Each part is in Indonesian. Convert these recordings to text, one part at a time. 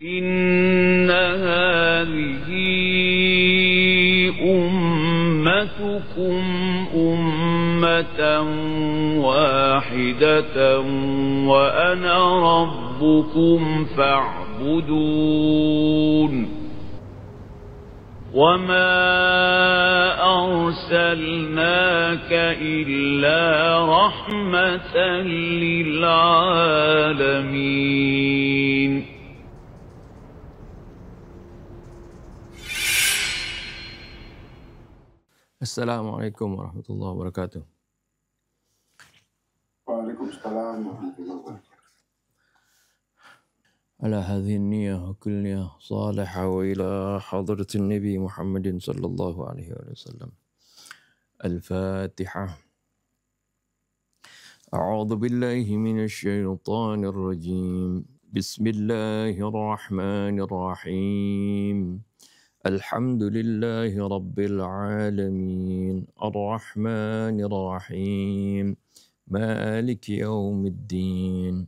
إن هذه أمتكم أمة واحدة وأنا ربكم فاعبدون وما أرسلناك إلا رحمة للعالمين. Assalamualaikum warahmatullahi wabarakatuh. Waalaikumsalam warahmatullahi wabarakatuh. على هذه النية وكل نية صالحة وإلى حضرة النبي محمد صلى الله عليه وسلم. الفاتحة. أعوذ بالله من الشيطان الرجيم. بسم الله الرحمن الرحيم. الحمد لله رب العالمين الرحمن الرحيم مالك يوم الدين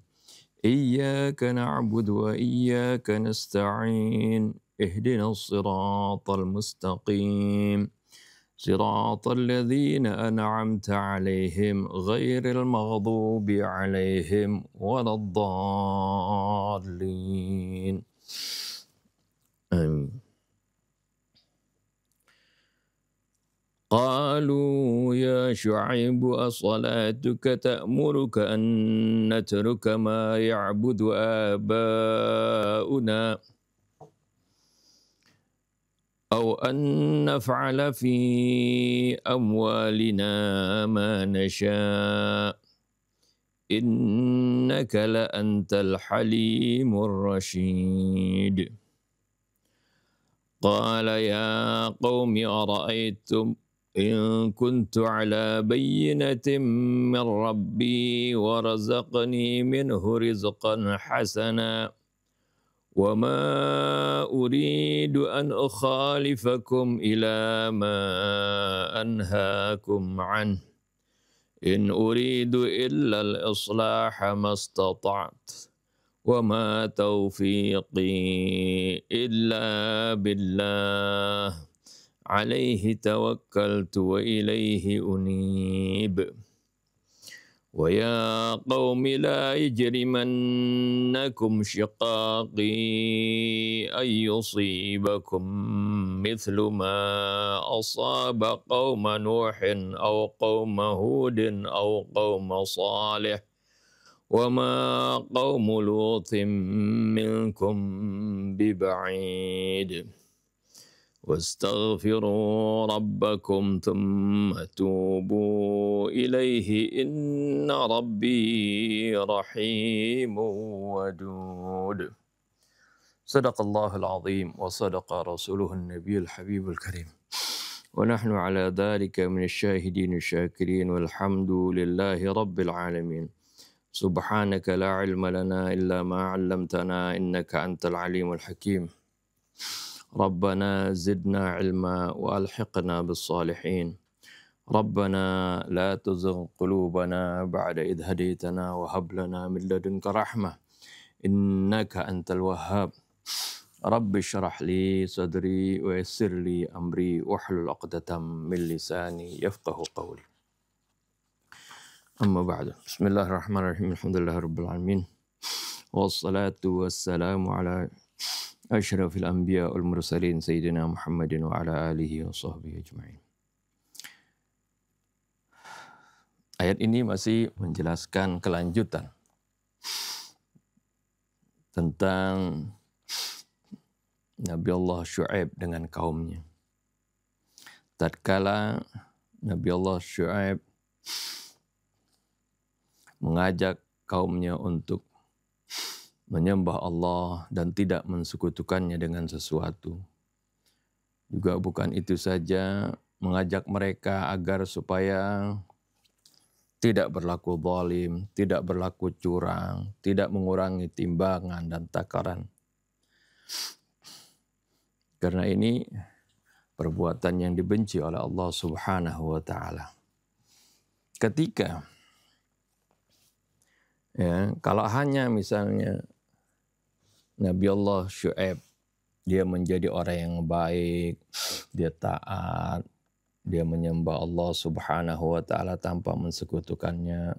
إياك نعبد وإياك نستعين اهدنا الصراط المستقيم صراط الذين أنعمت عليهم غير المغضوب عليهم ولا الضالين آمين. قالوا يا شعيب أصلاتك تأمرك أن نترك ما يعبد آباؤنا أو أن نفعل في أموالنا ما نشاء إنك لأنت الحليم الرشيد. قال يا قوم أرأيتم إن كنت على بينة من ربي ورزقني منه رزقا حسنا وما أريد أن أخالفكم إلى ما أنهاكم عنه إن أريد إلا الإصلاح ما استطعت وما توفيقي إلا بالله عليه توكلت وإليه أنيب. ويا قوم لا يجرمنكم شقاقي أن يصيبكم مثل ما أصاب قوم نوح أو قوم هود أو قوم صالح وما قوم لوط منكم ببعيد واستغفروا ربكم ثم توبوا إليه إن ربي رحيم ودود. صدق الله العظيم وصدق رسوله النبي الحبيب الكريم ونحن على ذلك من الشاهدين الشاكرين والحمد لله رب العالمين. سبحانك لا علم لنا إلا ما علمتنا إنك أنت العليم الحكيم. ربنا زدنا علما وألحقنا بالصالحين. ربنا لا تزغ قلوبنا بعد إذ هديتنا وهب لنا من لدنك رحمة إنك أنت الوهاب. رب اشرح لي صدري ويسر لي أمري واحلل عقدة من لساني يفقه قولي. أما بعد. بسم الله الرحمن الرحيم. الحمد لله رب العالمين والصلاة والسلام على Asyrafil anbiya wal mursalin sayyidina Muhammadin wa ala alihi wa sahbihi ajma'in. Ayat ini masih menjelaskan kelanjutan tentang Nabi Allah Syu'aib dengan kaumnya. Tatkala Nabi Allah Syu'aib mengajak kaumnya untuk menyembah Allah dan tidak mensekutukannya dengan sesuatu. Juga bukan itu saja, mengajak mereka agar supaya tidak berlaku zalim, tidak berlaku curang, tidak mengurangi timbangan dan takaran. Karena ini perbuatan yang dibenci oleh Allah Subhanahu wa taala. Ketika kalau hanya misalnya Nabi Allah Syu'aib, dia menjadi orang yang baik, dia taat, dia menyembah Allah Subhanahu wa taala tanpa mensekutukannya,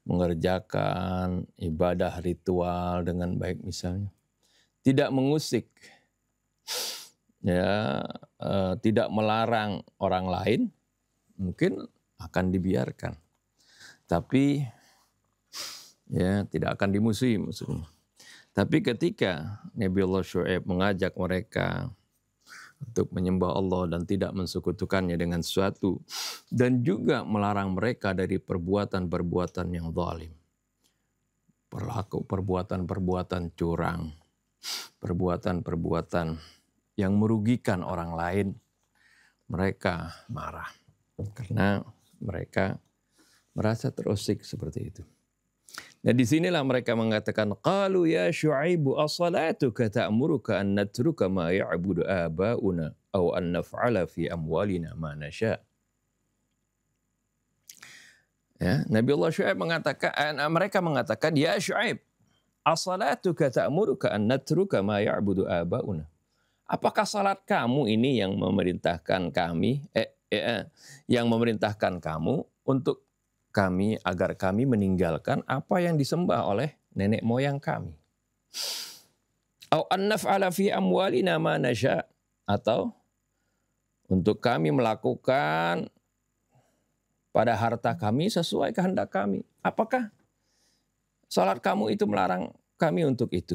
mengerjakan ibadah ritual dengan baik misalnya. Tidak mengusik, ya, tidak melarang orang lain, mungkin akan dibiarkan. Tapi ya tidak akan dimusuhi maksudnya. Tapi ketika Nabi Allah Syu'aib mengajak mereka untuk menyembah Allah dan tidak mensekutukannya dengan sesuatu, dan juga melarang mereka dari perbuatan-perbuatan yang zalim, perbuatan-perbuatan curang, perbuatan-perbuatan yang merugikan orang lain, mereka marah karena mereka merasa terusik seperti itu. Nah, disinilah mereka mengatakan, qalu ya Syu'aibu as-salatuka ta'muruka an natruka ma ya'budu aba'una aw an naf'ala fi amwalina ma nasha'. Ya, Nabi Allah Syu'aib mereka mengatakan, ya Syu'aib, as-salatuka ta'muruka an natruka ma ya'budu aba'una. Apakah salat kamu ini yang memerintahkan kami yang memerintahkan kamu untuk kami agar kami meninggalkan apa yang disembah oleh nenek moyang kami? Au an naf'ala fi amwalina ma nasha', atau untuk kami melakukan pada harta kami sesuai kehendak kami. Apakah salat kamu itu melarang kami untuk itu?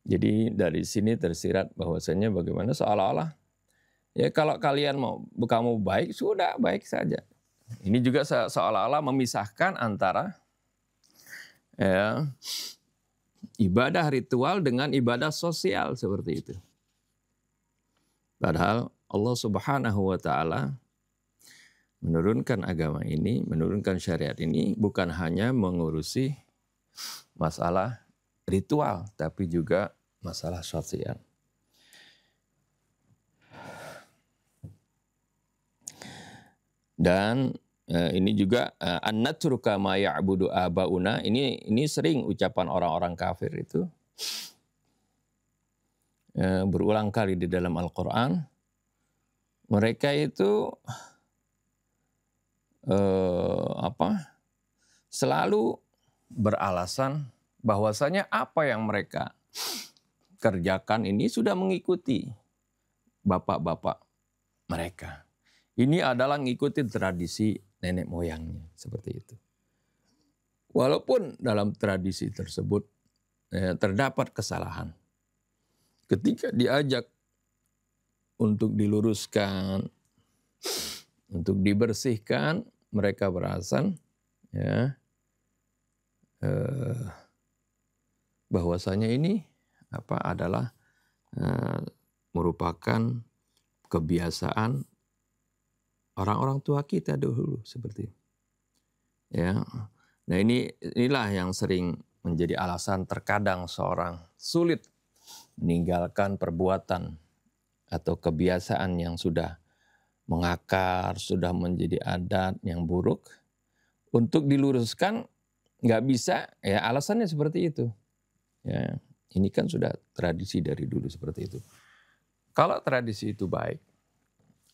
Jadi dari sini tersirat bahwasanya bagaimana seolah-olah ya kalau kalian mau kamu baik sudah baik saja. Ini juga seolah-olah memisahkan antara ya, ibadah ritual dengan ibadah sosial seperti itu. Padahal Allah Subhanahu wa taala menurunkan agama ini, menurunkan syariat ini bukan hanya mengurusi masalah ritual, tapi juga masalah sosial. Dan ini juga an-natruka ma ya'budu aba'una, ini sering ucapan orang-orang kafir itu berulang kali di dalam Al-Quran. Mereka itu selalu beralasan bahwasanya apa yang mereka kerjakan ini sudah mengikuti bapak-bapak mereka. Ini adalah mengikuti tradisi nenek moyangnya, seperti itu. Walaupun dalam tradisi tersebut terdapat kesalahan. Ketika diajak untuk diluruskan, untuk dibersihkan, mereka beralasan ya, bahwasanya ini adalah merupakan kebiasaan orang-orang tua kita dahulu seperti itu. Ya. Nah, inilah yang sering menjadi alasan terkadang seorang sulit meninggalkan perbuatan atau kebiasaan yang sudah mengakar, sudah menjadi adat yang buruk, untuk diluruskan nggak bisa, ya alasannya seperti itu. Ya, ini kan sudah tradisi dari dulu seperti itu. Kalau tradisi itu baik,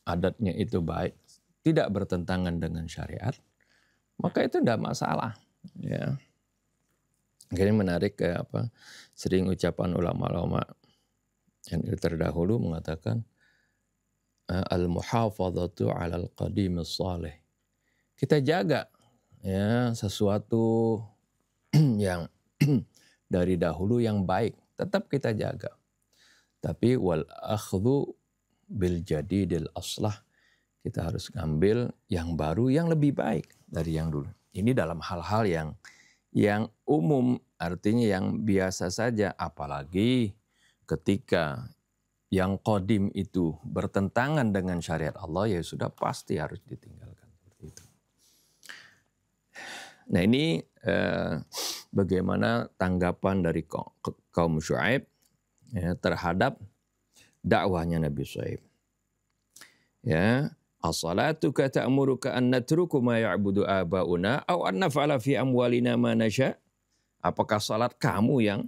adatnya itu baik, tidak bertentangan dengan syariat, maka itu tidak masalah. Ya. Ini menarik sering ucapan ulama-ulama yang terdahulu mengatakan al-muhafadzatu 'alal qadim as-salih. Kita jaga ya sesuatu yang dari dahulu yang baik, tetap kita jaga. Tapi wal akhdhu bil jadidil aslah, kita harus ngambil yang baru yang lebih baik dari yang dulu. Ini dalam hal-hal yang umum, artinya yang biasa saja, apalagi ketika yang qadim itu bertentangan dengan syariat Allah, ya sudah pasti harus ditinggalkan seperti itu. Nah, ini bagaimana tanggapan dari kaum Syu'aib ya, terhadap dakwahnya Nabi Syu'aib. Ya, as-salatuka ta'muruka an natruku ma ya'budu aba'una aw an naf'ala fi amwalina ma nasha'. Apakah salat kamu yang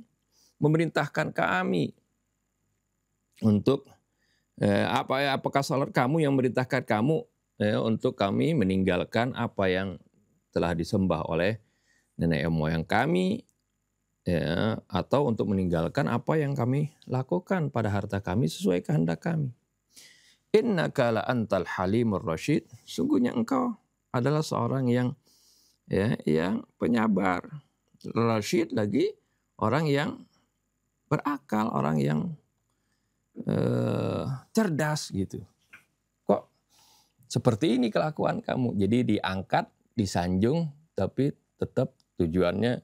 memerintahkan kami untuk apakah salat kamu yang memerintahkan kamu untuk kami meninggalkan apa yang telah disembah oleh nenek moyang kami, ya, atau untuk meninggalkan apa yang kami lakukan pada harta kami sesuai kehendak kami. Innaka la antal halimur rasyid. Sungguhnya engkau adalah seorang yang yang penyabar. Rasyid lagi orang yang berakal, orang yang cerdas gitu. Kok seperti ini kelakuan kamu? Jadi diangkat, disanjung, tapi tetap tujuannya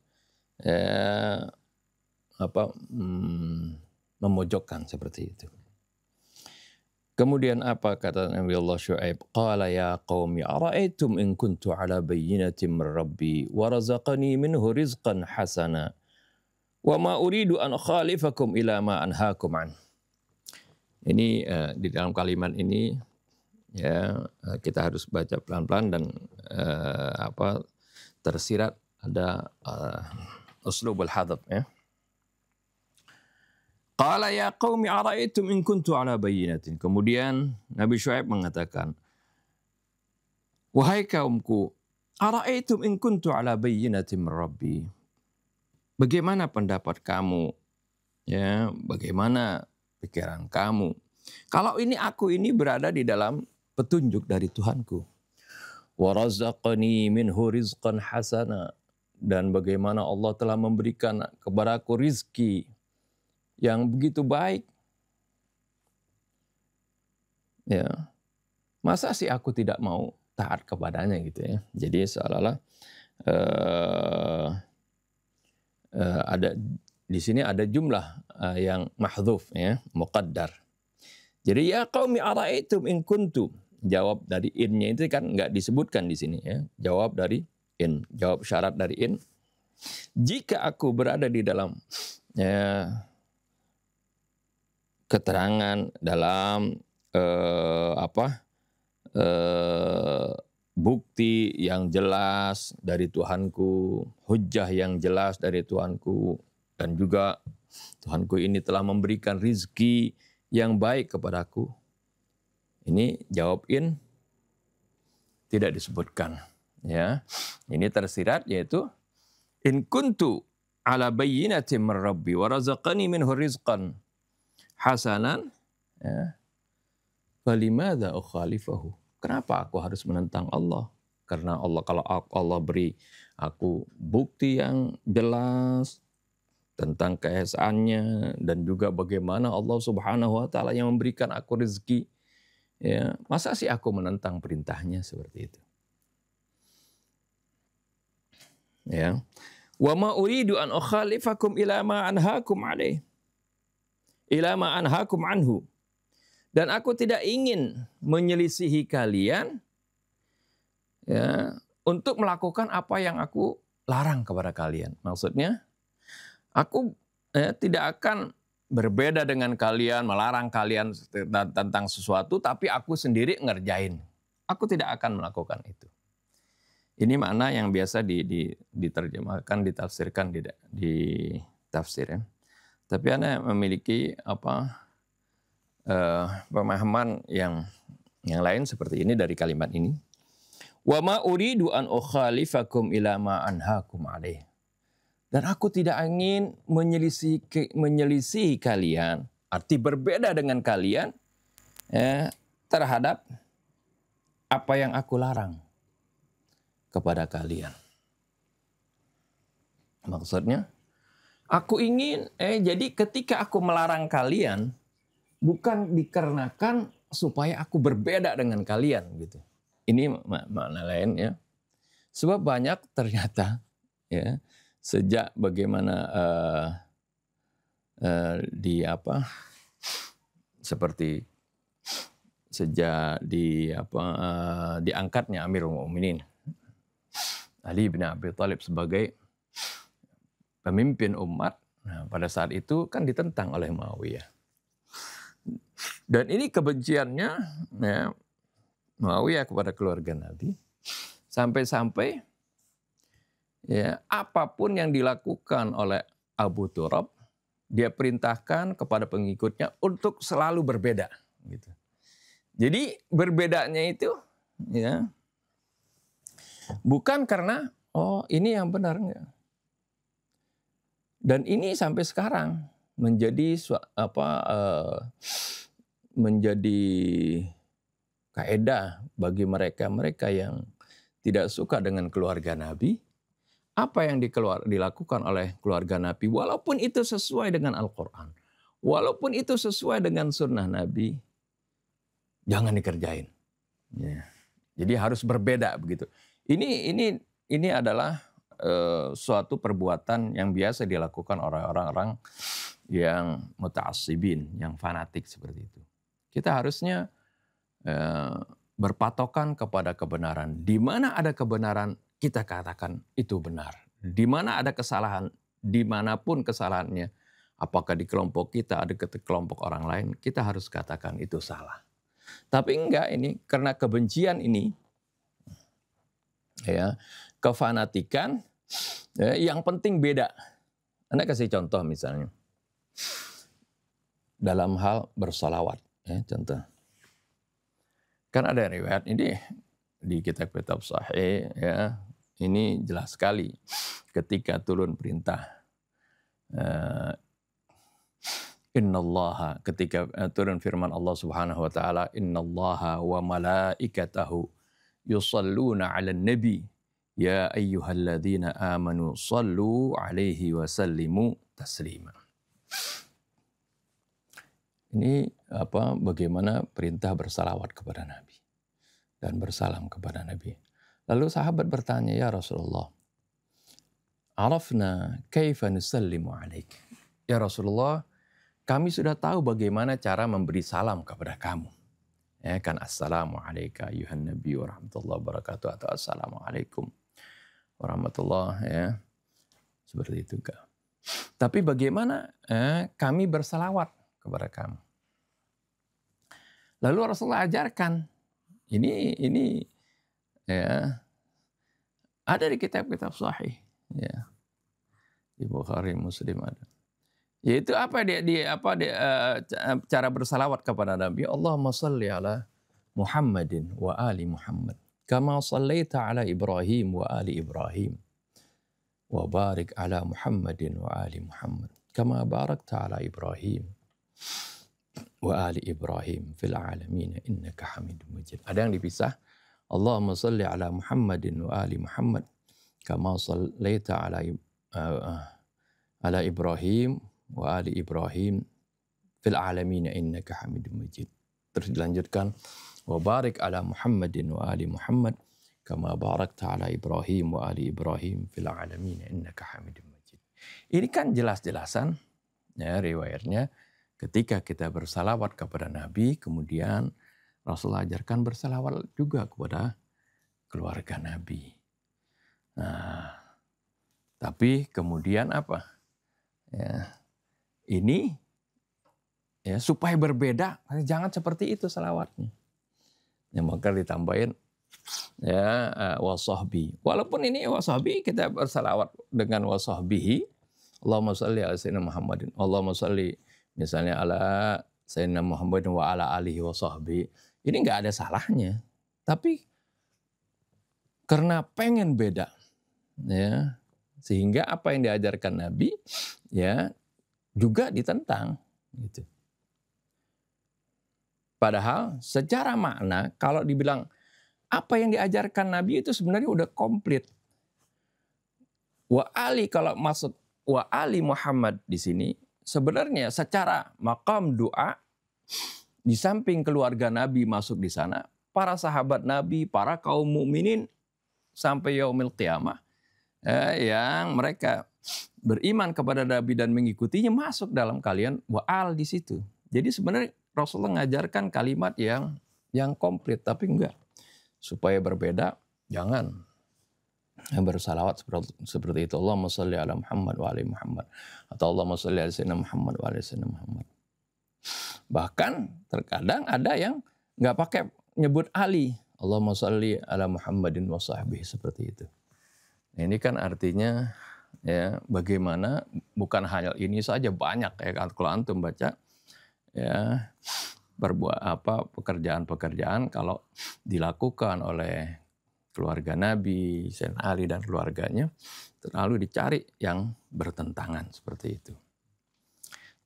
memojokkan seperti itu. Kemudian apa kata Nabi Allah Syuaib? Qala ya qaumi ara'aytum in kuntu ala bayyinatin min rabbi wa razaqani minhu rizqan hasana wa ma uridu an khalifakum ila ma anhaakum an. Ini di dalam kalimat ini ya kita harus baca pelan-pelan dan tersirat ada uslubul hadab ya. Qala ya qaumi ara'aytum in kuntu ala bayyinatin. Kemudian Nabi Syuaib mengatakan, wahai kaumku, ara'aytum in kuntu ala bayyinatin min rabbi. Bagaimana pendapat kamu? Ya, bagaimana pikiran kamu? Kalau aku ini berada di dalam petunjuk dari Tuhanku. Wa razaqani minhu rizqan hasana. Dan bagaimana Allah telah memberikan kepadaku rizki yang begitu baik. Ya. Masa sih aku tidak mau taat kepadanya gitu ya. Jadi seolah-olah ada di sini ada jumlah yang mahdzuf ya, muqaddar. Jadi ya qaumi ara'aytum in kuntu. Jawab dari in-nya itu kan enggak disebutkan di sini ya. Jawab dari in, jawab syarat dari in. Jika aku berada di dalam keterangan dalam bukti yang jelas dari Tuhanku, hujjah yang jelas dari Tuhanku, dan juga Tuhanku ini telah memberikan rizki yang baik kepadaku. Ini jawab in tidak disebutkan. Ya, ini tersirat yaitu in kuntu ala bayyinatin min rabbi wa razaqani minhu rizqan hasanan, ya, falimadza ukhalifahu. Kenapa aku harus menentang Allah? Karena Allah, kalau Allah beri aku bukti yang jelas tentang keesaannya dan juga bagaimana Allah Subhanahu wa taala yang memberikan aku rezeki, ya, masa sih aku menentang perintahnya seperti itu? Ya. Wa ma uridu an ukhalifakum ila ma anhaakum alaih. Ila ma anhaakum anhu. Dan aku tidak ingin menyelisihi kalian ya, untuk melakukan apa yang aku larang kepada kalian. Maksudnya, aku tidak akan berbeda dengan kalian, melarang kalian tentang sesuatu, tapi aku sendiri ngerjain. Aku tidak akan melakukan itu. Ini makna yang biasa diterjemahkan, ditafsirkan di tafsir ya. Tapi Anda memiliki pemahaman yang lain seperti ini dari kalimat ini. Wa ma uridu an ukhalifakum ila ma anhaakum alaih. Dan aku tidak ingin menyelisihi kalian, arti berbeda dengan kalian terhadap apa yang aku larang kepada kalian. Maksudnya, aku ingin, jadi ketika aku melarang kalian, bukan dikarenakan supaya aku berbeda dengan kalian gitu. Ini makna lain ya. Sebab banyak ternyata ya, sejak bagaimana seperti sejak diangkatnya Amirul Mukminin Ali bin Abi Thalib sebagai pemimpin umat, nah, pada saat itu kan ditentang oleh Muawiyah. Dan ini kebenciannya ya, Muawiyah kepada keluarga Nabi sampai-sampai Ya, apapun yang dilakukan oleh Abu Turab, dia perintahkan kepada pengikutnya untuk selalu berbeda. Gitu. Jadi berbedanya itu ya bukan karena ini yang benar enggak. Dan ini sampai sekarang menjadi menjadi kaidah bagi mereka yang tidak suka dengan keluarga Nabi. Apa yang dilakukan oleh keluarga Nabi, walaupun itu sesuai dengan Al-Quran, walaupun itu sesuai dengan sunnah Nabi, jangan dikerjain. Ya. Jadi harus berbeda begitu. Ini adalah suatu perbuatan yang biasa dilakukan oleh orang-orang yang muta'assibin, yang fanatik seperti itu. Kita harusnya berpatokan kepada kebenaran. Di mana ada kebenaran, kita katakan itu benar. Di mana ada kesalahan, dimanapun kesalahannya, apakah di kelompok kita, ada kelompok orang lain, kita harus katakan itu salah. Tapi enggak, ini karena kebencian ini, ya, kefanatikan, yang penting beda. Anda kasih contoh misalnya, dalam hal bersolawat, ya, contoh. Kan ada riwayat ini di kitab-kitab sahih, ya, ini jelas sekali ketika turun perintah innallaha, ketika turun firman Allah Subhanahu wa taala, innallaha wa malaikatahu yusalluna 'alan nabi ya ayyuhalladzina amanu sallu 'alaihi wa sallimu taslima. Ini bagaimana perintah bersalawat kepada Nabi dan bersalam kepada Nabi. Lalu sahabat bertanya, ya Rasulullah, arafna kaifa nusallimu alaik. Ya Rasulullah, kami sudah tahu bagaimana cara memberi salam kepada kamu. Ya kan, assalamu alayka ayuhan nabi wa rahmatullahi wa barakatuh, atau assalamu alaikum warahmatullahi, ya. Seperti itu kan. Tapi bagaimana kami bersalawat kepada kamu? Lalu Rasulullah ajarkan, ini ya, ada di kitab-kitab sahih, ya, di Bukhari, Muslim ada. Yaitu cara bersalawat kepada Nabi. Allahumma salli ala Muhammadin wa ali Muhammad kama sallaita ala Ibrahim wa ali Ibrahim wa barik ala Muhammadin wa ali Muhammad kama barakta ala Ibrahim wa ali Ibrahim fil alamin innaka Hamidum Majid. Ada yang dipisah. Allahumma salli ala Muhammadin wa ali Muhammad kama sallaita ala Ibrahim wa ali Ibrahim fil alamin innaka Hamidum Majid. Terus dilanjutkan, wa barik ala Muhammadin wa ali Muhammad kama barakta ala Ibrahim wa ali Ibrahim fil alamin innaka Hamidum Majid. Ini kan jelas-jelasan, ya, riwayatnya ketika kita bersalawat kepada Nabi, kemudian Rasulullah ajarkan bersalawat juga kepada keluarga Nabi. Nah, tapi kemudian apa? Ya, ini ya supaya berbeda, jangan seperti itu salawatnya. Ya, maka ditambahin ya wasahbi. Walaupun ini wasahbi, kita bersalawat dengan wasahbihi. Allahumma salli ala sayyidina Muhammadin. Allahumma salli misalnya ala sayyidina Muhammadin wa ala alihi wasahbi. Ini enggak ada salahnya. Tapi karena pengen beda, ya, sehingga apa yang diajarkan Nabi ya juga ditentang gitu. Padahal secara makna kalau dibilang apa yang diajarkan Nabi itu sebenarnya udah komplit. Wa ali, kalau masuk wa ali Muhammad di sini sebenarnya secara maqam doa, di samping keluarga Nabi masuk di sana, para sahabat Nabi, para kaum mukminin sampai yaumil qiyamah yang mereka beriman kepada Nabi dan mengikutinya masuk dalam kalian wa'al di situ. Jadi sebenarnya Rasulullah mengajarkan kalimat yang komplit, tapi enggak. Supaya berbeda, jangan bersalawat seperti itu. Allahumma shalli ala Muhammad wa ali Muhammad, atau Allahumma shalli ala sayyidina Muhammad wa ali sayyidina Muhammad. Bahkan terkadang ada yang enggak pakai nyebut Ali. Allahumma shalli ala Muhammadin wa sahbihi, seperti itu. Ini kan artinya ya bagaimana bukan hal ini saja, banyak ya kalau antum baca ya pekerjaan-pekerjaan kalau dilakukan oleh keluarga Nabi, Sayyidina Ali dan keluarganya, terlalu dicari yang bertentangan seperti itu.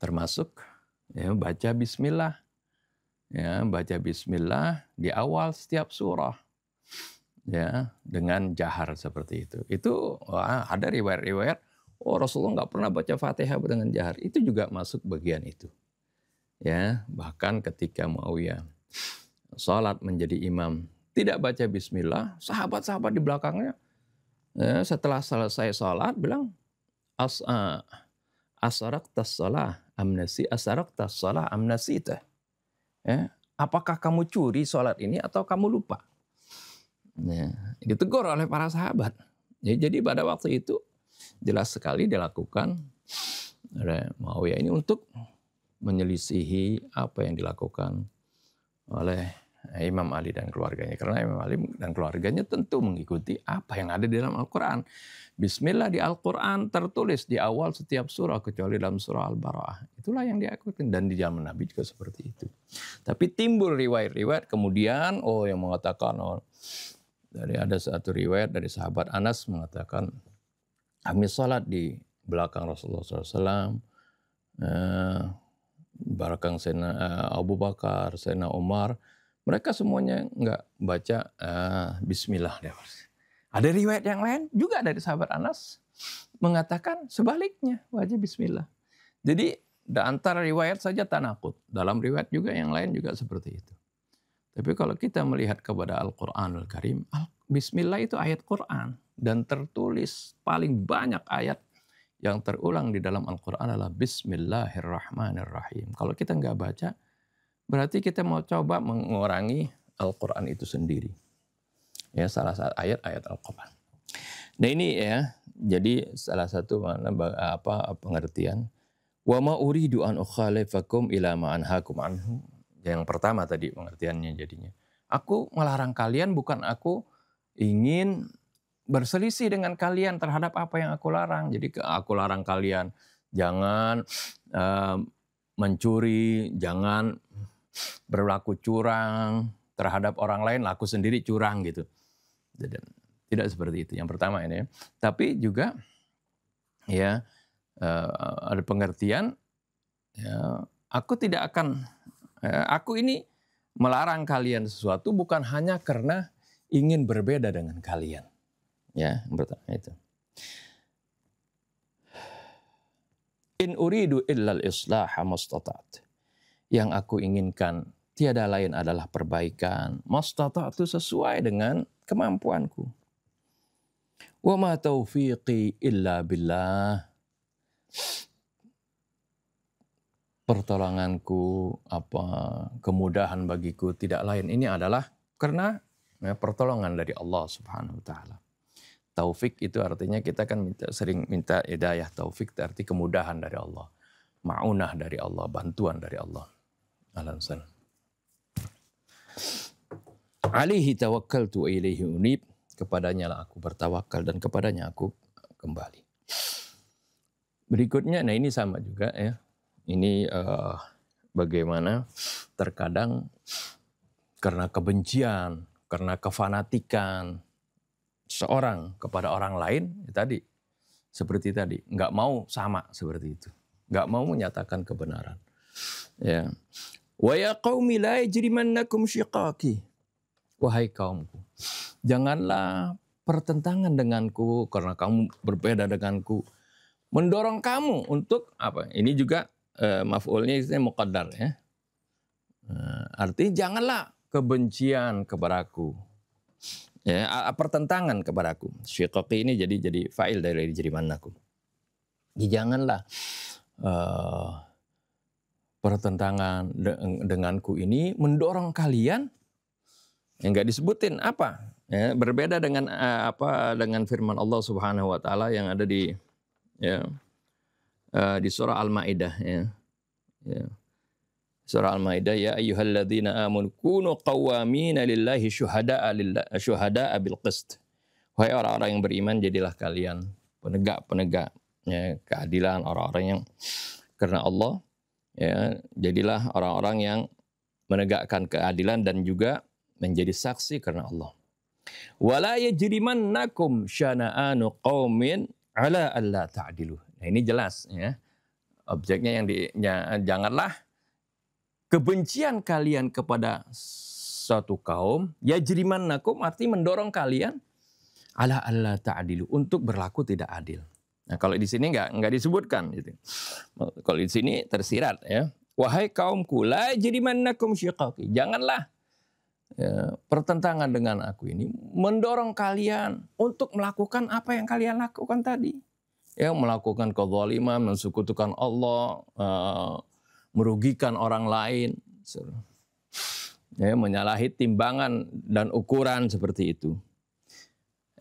Termasuk ya baca bismillah. Ya, baca bismillah di awal setiap surah. Ya, dengan jahar seperti itu. Itu ada riwayat-riwayat Rasulullah nggak pernah baca Fatihah dengan jahar. Itu juga masuk bagian itu. Ya, bahkan ketika Muawiyah salat menjadi imam tidak baca bismillah, sahabat-sahabat di belakangnya setelah selesai salat bilang asaraktas shalah amnasita. Ya, apakah kamu curi salat ini atau kamu lupa? Ya, ditegur oleh para sahabat. Ya, jadi pada waktu itu jelas sekali dilakukan oleh Muawiyah ini untuk menyelisihi apa yang dilakukan oleh Imam Ali dan keluarganya. Karena Imam Ali dan keluarganya tentu mengikuti apa yang ada di dalam Al-Quran. Bismillah di Al-Quran tertulis di awal setiap surah kecuali dalam surah Al-Bara'ah. Itulah yang diikuti dan di zaman Nabi juga seperti itu. Tapi timbul riwayat-riwayat kemudian yang mengatakan ada satu riwayat dari sahabat Anas mengatakan kami salat di belakang Rasulullah SAW, belakang Sayyidina Abu Bakar, Sayyidina Umar, mereka semuanya nggak baca Bismillah. Ada riwayat yang lain juga dari sahabat Anas mengatakan sebaliknya wajib Bismillah. Jadi antara riwayat saja tanakut, dalam riwayat juga yang lain juga seperti itu. Tapi kalau kita melihat kepada Al-Quranul Karim, Bismillah itu ayat Quran. Dan tertulis paling banyak ayat yang terulang di dalam Al-Quran adalah Bismillahirrahmanirrahim. Kalau kita nggak baca, berarti kita mau coba mengurangi Al-Quran itu sendiri. Ya, salah satu ayat-ayat Al-Quran. Nah ini ya, jadi salah satu pengertian. Wa ma uridu an ukhalifakum ila ma anhaakum anhu. Yang pertama tadi pengertiannya jadinya. Aku melarang kalian bukan aku ingin berselisih dengan kalian terhadap apa yang aku larang. Jadi aku larang kalian jangan mencuri, jangan berlaku curang terhadap orang lain, aku sendiri curang gitu. Tidak seperti itu. Yang pertama ini. Tapi juga ya ada pengertian ya, aku tidak akan aku ini melarang kalian sesuatu bukan hanya karena ingin berbeda dengan kalian. Ya, yang pertama itu. In uridu illal islaha mastata'tu. Yang aku inginkan tiada lain adalah perbaikan. Mastata'tu sesuai dengan kemampuanku. Wa ma taufiqi illa billah. Pertolonganku, kemudahan bagiku tidak lain. Ini adalah karena pertolongan dari Allah Subhanahu wa taala. Taufik itu artinya kita kan sering minta hidayah. Taufik itu arti kemudahan dari Allah. Ma'unah dari Allah, bantuan dari Allah. Al-Ansan. Alaihi tawakkaltu wa ilaihi unib. Kepadanya lah aku bertawakal dan kepadanya aku kembali. Berikutnya, nah ini sama juga ya. Ini bagaimana terkadang karena kebencian, karena kefanatikan seorang kepada orang lain, tadi seperti tadi, nggak mau sama seperti itu, nggak mau menyatakan kebenaran. Ya, wa ya qaumi la yajrimannakum syiqaqi, wahai kaumku, janganlah pertentangan denganku karena kamu berbeda denganku, mendorong kamu untuk apa? Ini juga maf'ulnya itu muqaddar ya. Artinya janganlah kebencian kepadaku. Ya, pertentangan kepadaku. Syiqaqi ini jadi fa'il dari jarimannakum. Janganlah pertentangan denganku ini mendorong kalian yang enggak disebutin apa? Ya, berbeda dengan dengan firman Allah Subhanahu wa taala yang ada di di surah Al-Maidah ya. Surah Al-Maidah, ya ayyuhalladzina amanu kunu qawwamina lillahi syuhada'a bil qist Wahai orang-orang yang beriman, jadilah kalian penegak-penegak ya, keadilan, orang-orang yang karena Allah, ya, jadilah orang-orang yang menegakkan keadilan dan juga menjadi saksi karena Allah. Wala yajrimannakum syana'anu qaumin ala alla ta'dilu. Nah, ini jelas ya. Objeknya janganlah kebencian kalian kepada suatu kaum, yajrimannakum artinya mendorong kalian ala alla ta'dilu untuk berlaku tidak adil. Nah, kalau di sini enggak disebutkan gitu. Kalau di sini tersirat ya. Wahai kaumku, la yajrimannakum syiqaqi. Janganlah ya, pertentangan dengan aku ini mendorong kalian untuk melakukan apa yang kalian lakukan tadi. Ya, melakukan kezaliman, mensekutukan Allah, merugikan orang lain, ya, menyalahi timbangan dan ukuran seperti itu.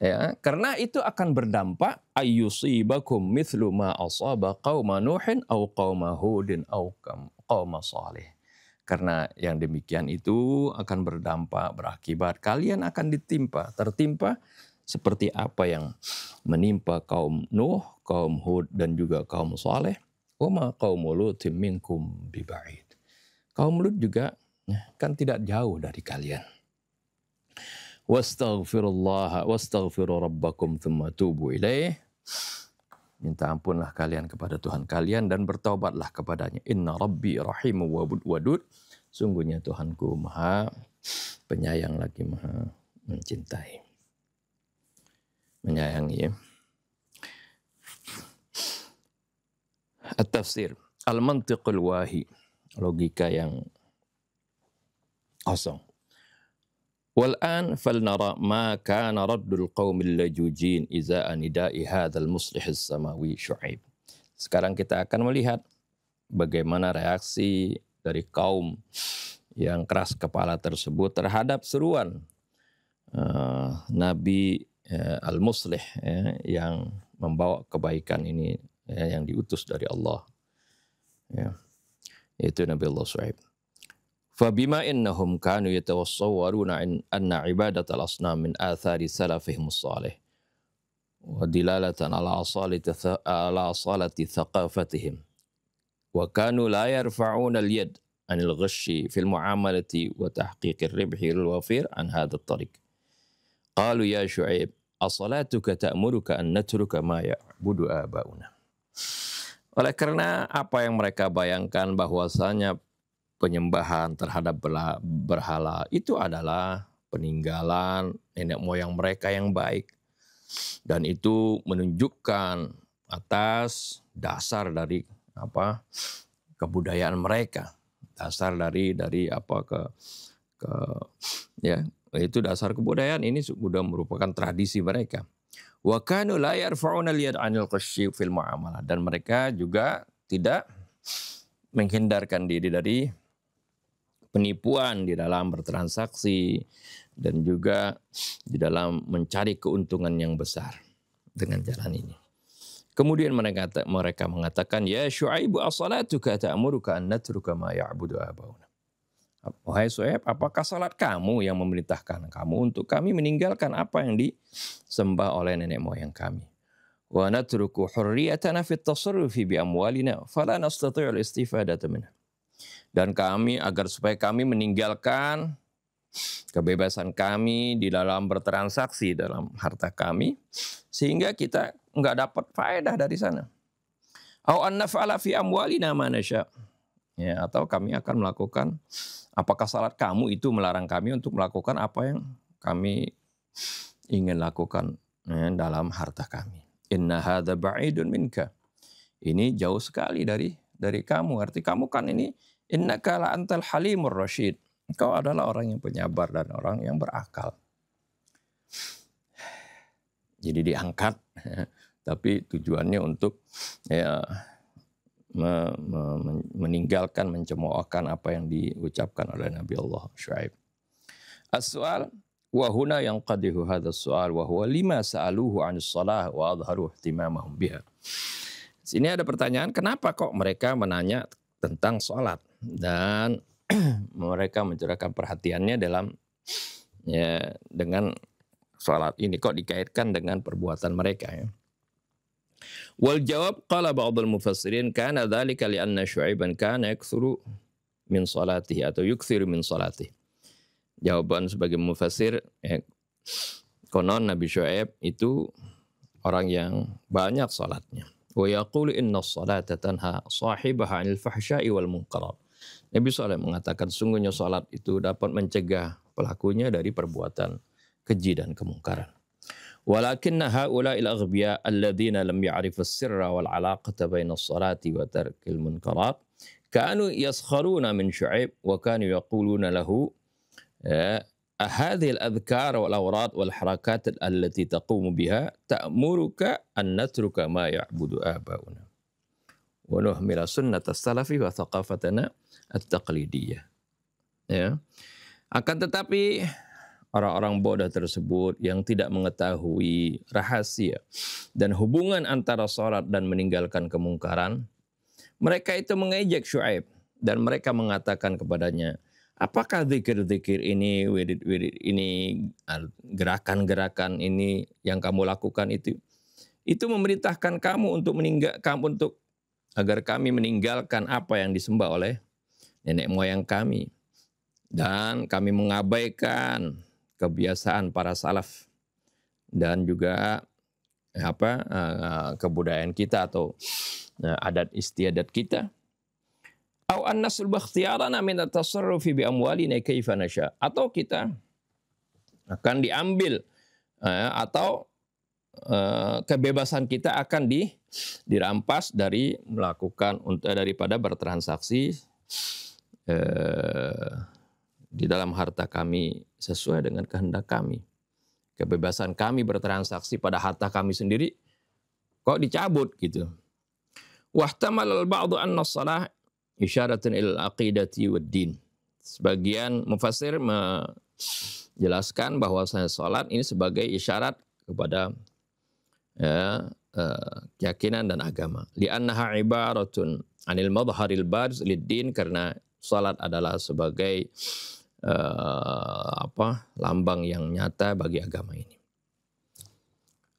Ya, karena itu akan berdampak ayyusibakum mithlu ma asaba qauma Nuhin au qauma Hudin au qauma Salih. Karena yang demikian itu akan berdampak, berakibat kalian akan tertimpa seperti apa yang menimpa kaum Nuh, kaum Hud dan juga kaum Saleh. Wa ma qaumul Lutin minkum biba'id. Kaum Lut juga kan tidak jauh dari kalian. Wastaghfiru rabbakum thumma tubu ilaih. Minta ampunlah kalian kepada Tuhan kalian dan bertaubatlah kepadanya. Inna rabbi rahimu wadud. Sungguhnya Tuhanku maha penyayang lagi maha mencintai. Menyayangi ya. At-tafsir. Al-mantiqul wahi. Logika yang kosong. Wal'an falnara ma kana raddul qaumil lajujin iza'a nida'i hadzal muslihis samawi Syu'aib. Sekarang kita akan melihat bagaimana reaksi dari kaum yang keras kepala tersebut terhadap seruan Nabi Al-Muslih yang membawa kebaikan ini yang diutus dari Allah. Ya. Yaitu Nabi Allah Syu'aib. Fabima innahum kanu yatawassawwaruna anna ibadatal asnam min athari salafihim salih wa dilalatan ala asalati thaqafatihim wa kanu la yarfa'una al-yad anil ghashi fil muamalati wa tahqiqir ribhi al-wafir an hadha at-tariq. Qalu ya Syu'aib as-salatuka ta'muruka an natruka ma ya'budu abauna. Oleh karena apa yang mereka bayangkan bahwasanya penyembahan terhadap berhala itu adalah peninggalan nenek moyang mereka yang baik, dan itu menunjukkan atas dasar dari kebudayaan mereka, dasar dari ya itu dasar kebudayaan ini sudah merupakan tradisi mereka. Wa kanu la yarfa'una al-yad 'anil qashi fil muamalah, dan mereka juga tidak menghindarkan diri dari penipuan di dalam bertransaksi dan juga di dalam mencari keuntungan yang besar dengan jalan ini. Kemudian mereka mengatakan, ya Syu'aib as-salatuka ta'muruka an natruka ma ya'budu abauna. Wahai Syu'aib, apakah salat kamu yang memerintahkan kamu untuk kami meninggalkan apa yang disembah oleh nenek moyang kami? Wa natruku hurriyatana fit tasarrufi bi amwalina fala nastati'u al-istifadata minha. Dan kami supaya kami meninggalkan kebebasan kami di dalam bertransaksi dalam harta kami sehingga kita enggak dapat faedah dari sana. Au an naf'ala fi amwalina ma nasya. Ya, atau kami akan melakukan, apakah salat kamu itu melarang kami untuk melakukan apa yang kami ingin lakukan dalam harta kami. Inna hadza ba'idun minka. Ini jauh sekali dari kamu. Arti kamu kan ini innaka la antal halimur rasyid. Engkau adalah orang yang penyabar dan orang yang berakal. Jadi diangkat, tapi tujuannya untuk meninggalkan, mencemoohkan apa yang diucapkan oleh Nabi Allah Syu'aib. As-su'al wa huna yanqadihu hadha as-su'al wa huwa lima sa'aluhu 'anis shalah wa adharu ihtimamahum biha. Sini ada pertanyaan, kenapa kok mereka menanya tentang sholat dan mereka mencurahkan perhatiannya dengan salat ini kok dikaitkan dengan perbuatan mereka ya. Wal jawab qala ba'dul mufassirin kana dzalika li anna Syu'aiban kana yakthuru min salatihi atau yukthiru min salatihi. Jawaban sebagai mufassir konon Nabi Syu'aib itu orang yang banyak salatnya. Wa yaqulu inna as-salata tanha sahibaha 'anil fahsya'i wal munkarat. Nabi SAW mengatakan sungguhnya salat itu dapat mencegah pelakunya dari perbuatan keji dan kemungkaran. Walakinna haula'il aghbiya alladziina lam ya'rifu as-sirra wal 'alaqata baina as-salati wa tarkil munkarat kanu yaskharuna min Syu'aib wa kanu yaquluna lahu hadhihi al-adhkar wal awrad wal harakat allati taqumu biha ta'muruka an natruka ma ya'budu aba'una wa nuhmila sunnat as-salafi wa thaqafatana at-taqlidiyah. Ya. Akan tetapi orang-orang bodoh tersebut yang tidak mengetahui rahasia dan hubungan antara salat dan meninggalkan kemungkaran, mereka itu mengejek Syu'aib dan mereka mengatakan kepadanya, apakah zikir-zikir ini, wirid-wirid ini, gerakan-gerakan ini yang kamu lakukan itu memerintahkan kamu untuk agar kami meninggalkan apa yang disembah oleh nenek moyang kami dan kami mengabaikan kebiasaan para salaf dan juga kebudayaan kita atau adat istiadat kita. Au an-nasul bakhtiyarana min at-tasarrufi bi amwalina kaifa nasha, atau kita akan diambil atau kebebasan kita akan dirampas dari melakukan daripada bertransaksi di dalam harta kami sesuai dengan kehendak kami. Kebebasan kami bertransaksi pada harta kami sendiri kok dicabut gitu. Wahtamal al-ba'du anna as-salah isyaratun ilal aqidati wad din. Sebagian mufassir menjelaskan bahwasanya salat ini sebagai isyarat kepada keyakinan dan agama. Li'annaha ibaratun anil madharil barz lid-din, karena salat adalah sebagai lambang yang nyata bagi agama ini.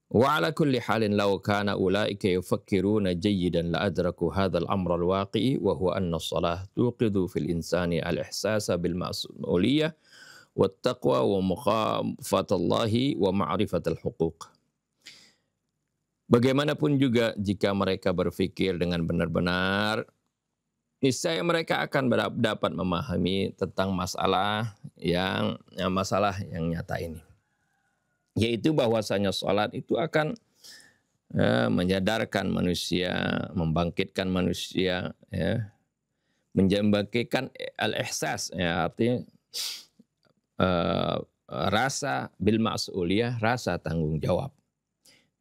Wa ala kulli halin law kana ulaika yufakkiruna jayyidan la adraku hadzal amra al-waqi'i wa huwa anna as-salah tuqidu fil insani al-ihsasa bil mas'uliyah wat taqwa wa mukhafatallahi wa ma'rifatal huquq. Bagaimanapun juga jika mereka berpikir dengan benar-benar, niscaya mereka akan dapat memahami tentang masalah yang nyata ini, yaitu bahwasanya salat itu akan menyadarkan manusia, membangkitkan manusia, membangkitkan al-ihsas, artinya rasa bil mas'uliyah, rasa tanggung jawab.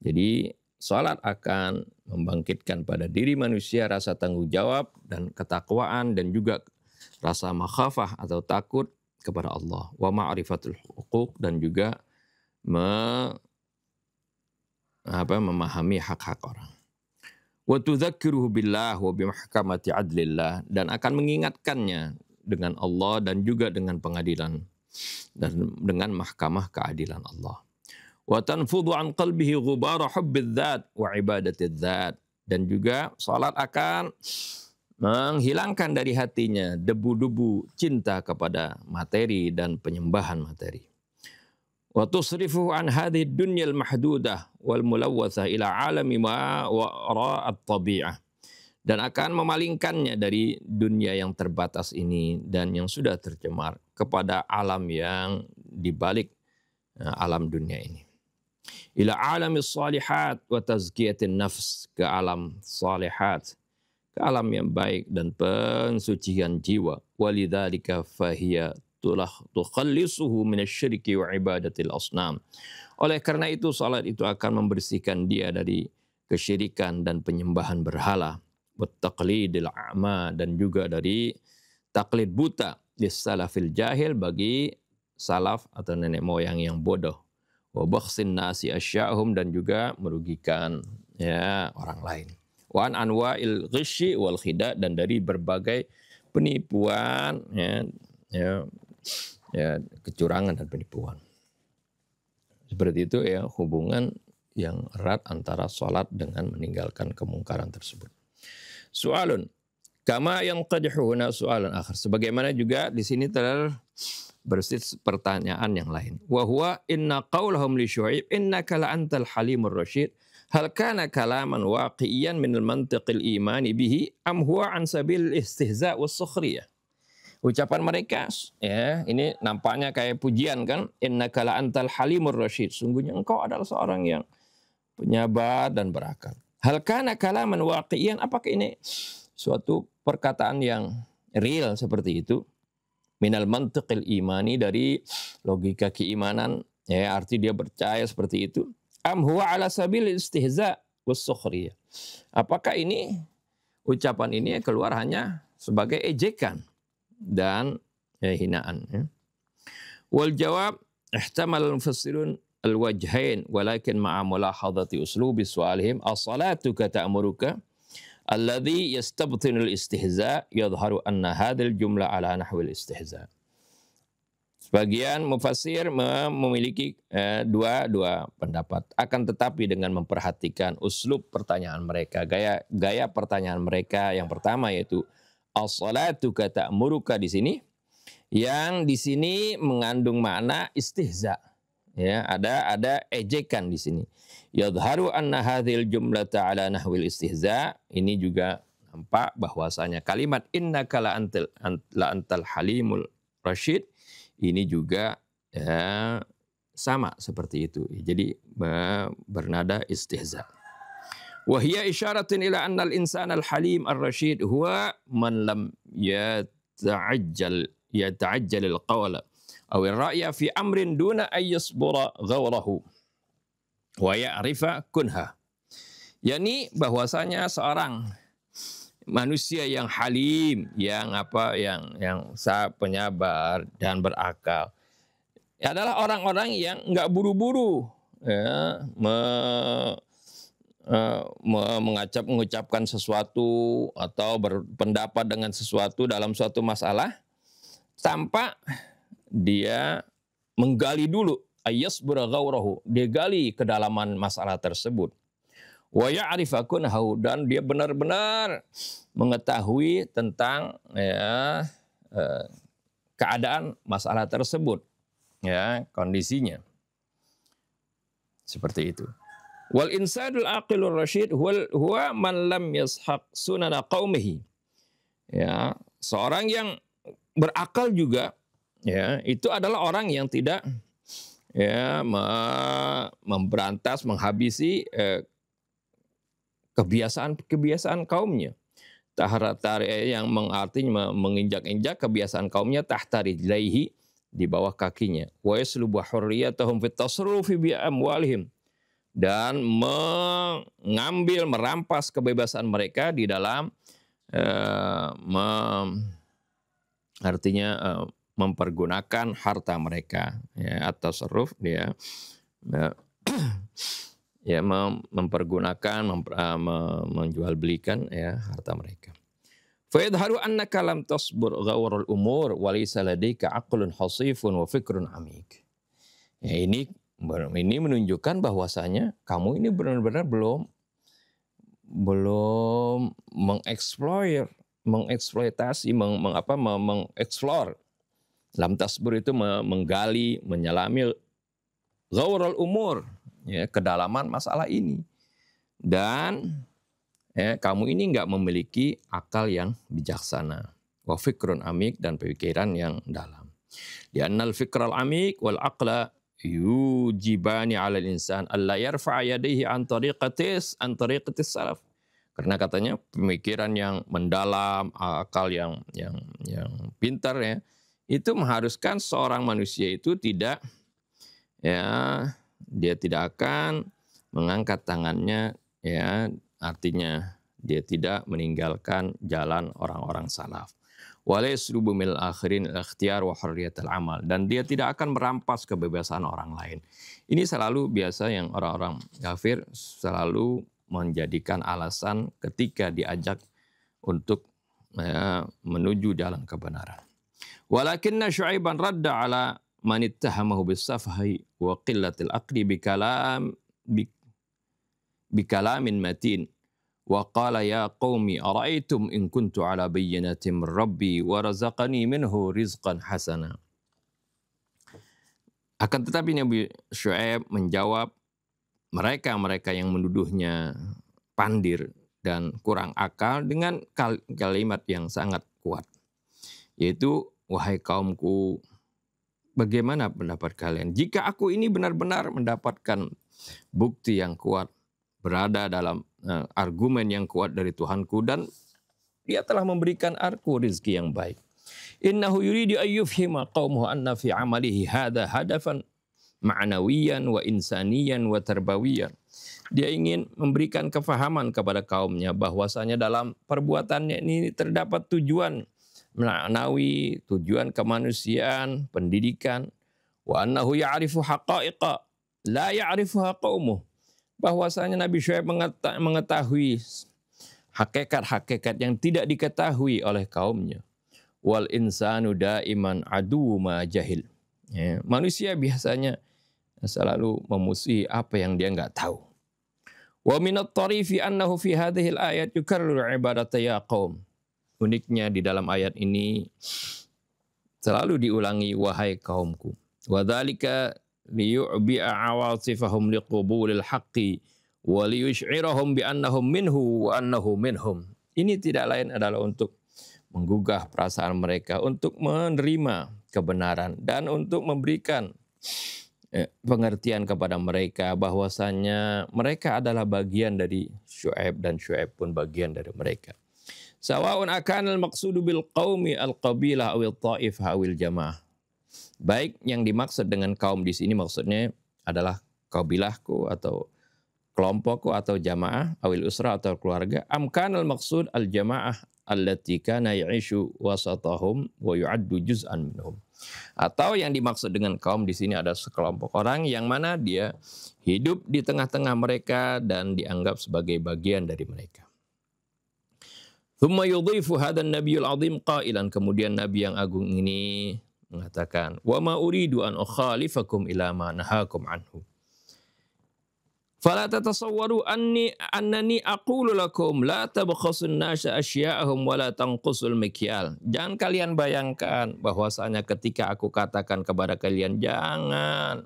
Jadi salat akan membangkitkan pada diri manusia rasa tanggung jawab dan ketakwaan dan juga rasa makhafah atau takut kepada Allah, wa ma'rifatul huquq, dan juga memahami hak-hak orang. Wa tudzakkiruhu billah wa bimahkamati adlillah, dan akan mengingatkannya dengan Allah dan juga dengan pengadilan dan dengan mahkamah keadilan Allah. Wa tanfudhu an qalbihi ghubara hubbidzat wa ibadatidzat, dan juga salat akan menghilangkan dari hatinya debu-debu cinta kepada materi dan penyembahan materi. Wa tusrifuhu an hadhihi dunyal mahdudah wal mulawwatsah ila alami ma wara'at tabi'ah, dan akan memalingkannya dari dunia yang terbatas ini dan yang sudah tercemar kepada alam yang dibalik alam dunia ini. Ila alamis salihat wa tazkiyatin nafs, ke alam salihat, ke alam yang baik dan pensucian jiwa. Walidzalika fahiya tukhallisuhu minasyirki wa ibadatil asnam. Oleh karena itu salat itu akan membersihkan dia dari kesyirikan dan penyembahan berhala, wa taqlidil a'ma, dan juga dari taklid buta, lis-salafil jahil, bagi salaf atau nenek moyang yang bodoh. Wa bakhsin nasi asya'hum, dan juga merugikan orang lain. Wa an anwa'il ghishyi wal khida', dan dari berbagai penipuan, kecurangan dan penipuan. Seperti itu ya, hubungan yang erat antara sholat dengan meninggalkan kemungkaran tersebut. Soalun, kama yang qadhuhuna soalan akhir. Sebagaimana juga di sini bersis pertanyaan yang lain. Wa huwa inna qaulahum li Syuaib innaka la antal halimur rasyid. Hal kana kalaman waqiyan min al-mantiqil imani bihi am huwa an sabil istihza' was sukhriyah. Ucapan mereka ya ini nampaknya kayak pujian kan, innaka la antal halimur rasyid, sungguhnya engkau adalah seorang yang penyabar dan berakal. Hal kana kalaman waqiyan, apakah ini suatu perkataan yang real seperti itu? Minal mantiqil imani, dari logika keimanan, ya arti dia percaya seperti itu. Am huwa ala sabil istihza' was sukhriyah. Apakah ini ucapan ini keluar hanya sebagai ejekan dan hinaan. Ya. Wal jawab ihtamal al-mufassirun al-wajhain walakin ma'a mulahadati uslubi su'alihim as-salatuka ta'muruka alladhi yastabtinu al-istihza' yadhharu anna hadhil jumlah ala nahwil istihza'. Sebagian mufassir memiliki dua pendapat. Akan tetapi dengan memperhatikan uslub pertanyaan mereka, gaya pertanyaan mereka yang pertama yaitu as-salatuka ta'muruka di sini, yang di sini mengandung makna istihza. Ya, ada ejekan di sini. Yadhharu anna hadhil jumlata ala nahwil istihza. Ini juga nampak bahwasanya kalimat innaka la antal halimul rasyid ini juga ya, sama seperti itu. Jadi bernada istihza. Wahia isyaratin ila annal insan al-halim ar-rasyid huwa man lam yata'ajjal al-qawla aw ar-ra'ya fi amrin duna ay yasbura ghawrahu wa ya'rifa kunha. Yani bahwasanya seorang manusia yang halim, yang penyabar dan berakal adalah orang-orang yang enggak buru-buru ya, mengucapkan sesuatu atau berpendapat dengan sesuatu dalam suatu masalah tanpa dia menggali dulu ayyasbura ghawrahu, dia gali kedalaman masalah tersebut. Wa ya'rifa kunhahu, dan dia benar-benar mengetahui tentang ya, keadaan masalah tersebut, ya, kondisinya. Seperti itu. Wal insanul aqilur rasyid huwa man lam yashaq sunana qaumihi. Ya, seorang yang berakal juga ya, itu adalah orang yang tidak ya memberantas, menghabisi kebiasaan kaumnya. Yang mengartinya menginjak-injak kebiasaan kaumnya tahta rijlaihi, di bawah kakinya. Wa yaslubu hurriyatahum fit tasarrufi bi amwalihim, dan mengambil, merampas kebebasan mereka di dalam mempergunakan harta mereka, ya, atau tasarruf dia ya mempergunakan, menjual belikan ya harta mereka. Fa yadhharu annaka lam tasbur ghawrul umur wa laysa ladayka aqlun hasifun wa fikrun amik. Ya, ini menunjukkan bahwasanya kamu ini benar-benar belum mengeksploitasi, mengeksplor. Lam tasbur itu menggali, menyelami ghawrul umur, ya, kedalaman masalah ini. Dan ya, kamu ini enggak memiliki akal yang bijaksana. Wa fikrun amik, dan pemikiran yang dalam. Li'annal fikral amik wal aqla yujibani 'ala al-insan alla yarfa'a yadayhi an tariqatis salaf. Karena katanya pemikiran yang mendalam, akal yang pintar ya, itu mengharuskan seorang manusia itu tidak ya, dia tidak akan mengangkat tangannya ya, artinya dia tidak meninggalkan jalan orang-orang salaf. Walayslubu mil akhirin al-ikhtiyar wa hurriyatul amal, dan dia tidak akan merampas kebebasan orang lain. Ini selalu biasa yang orang-orang kafir selalu menjadikan alasan ketika diajak untuk menuju jalan kebenaran. Walakinna Syuaiban radda ala man ittahamahu bis-safhi wa qillatil aqli bikalamin matin wa qala ya qaumi ara'aytum in kuntu ala bayyinatin min rabbi wa razaqani minhu rizqan hasana. Akan tetapi Nabi Syuaib menjawab mereka yang menuduhnya pandir dan kurang akal dengan kalimat yang sangat kuat, yaitu wahai kaumku, bagaimana pendapat kalian jika aku ini benar-benar mendapatkan bukti yang kuat, berada dalam argumen yang kuat dari Tuhanku, dan Dia telah memberikan aku rezeki yang baik. Innahu yuridu ayyufhima qaumuhu anna fi amalihi hadha hadafan ma'nawiyan wa insaniyan wa tarbawiyan. Dia ingin memberikan kefahaman kepada kaumnya bahwasanya dalam perbuatannya ini terdapat tujuan ma'nawi, tujuan kemanusiaan, pendidikan. Wa annahu ya'rifu haqa'iqa la ya'rifuha qaumuh. Bahwasanya Nabi Syuaib mengetahui hakikat-hakikat yang tidak diketahui oleh kaumnya. Wal insanu daiman adu ma jahil. Ya, manusia biasanya selalu memusuhi apa yang dia enggak tahu. Wa minat tarifi annahu fi hadhihi al-ayat yukarriru ibadata ya qaum. Uniknya di dalam ayat ini selalu diulangi wahai kaumku. Wa dzalika liyu'bi'a awatifahum liqubulil haqqi wa liyush'irahum bi annahum minhu wa annahu minhum. Ini tidak lain adalah untuk menggugah perasaan mereka untuk menerima kebenaran dan untuk memberikan pengertian kepada mereka bahwasanya mereka adalah bagian dari Syuaib dan Syuaib pun bagian dari mereka. Sawa'un akanal maqsudu bil qaumi al-qabilah awil ta'ifah awil jamaah. Baik yang dimaksud dengan kaum di sini maksudnya adalah kabilahku atau kelompokku atau jamaah awil usrah atau keluarga. Amkanal maqsud al-jamaah allati kana ya'ishu wasatahum wa yu'addu juz'an minhum. Atau yang dimaksud dengan kaum di sini ada sekelompok orang yang mana dia hidup di tengah-tengah mereka dan dianggap sebagai bagian dari mereka. Thumma yudhifu hadan nabiyul azim qailan, kemudian nabi yang agung ini mengatakan, wa ma uridu an ukhalifakum ila ma nahakum anhu. Fala tatasawwaru annani aqulu lakum la tabkhasun nasa asya'ahum wa la tanqusul mikyal. Jangan kalian bayangkan bahwasanya ketika aku katakan kepada kalian jangan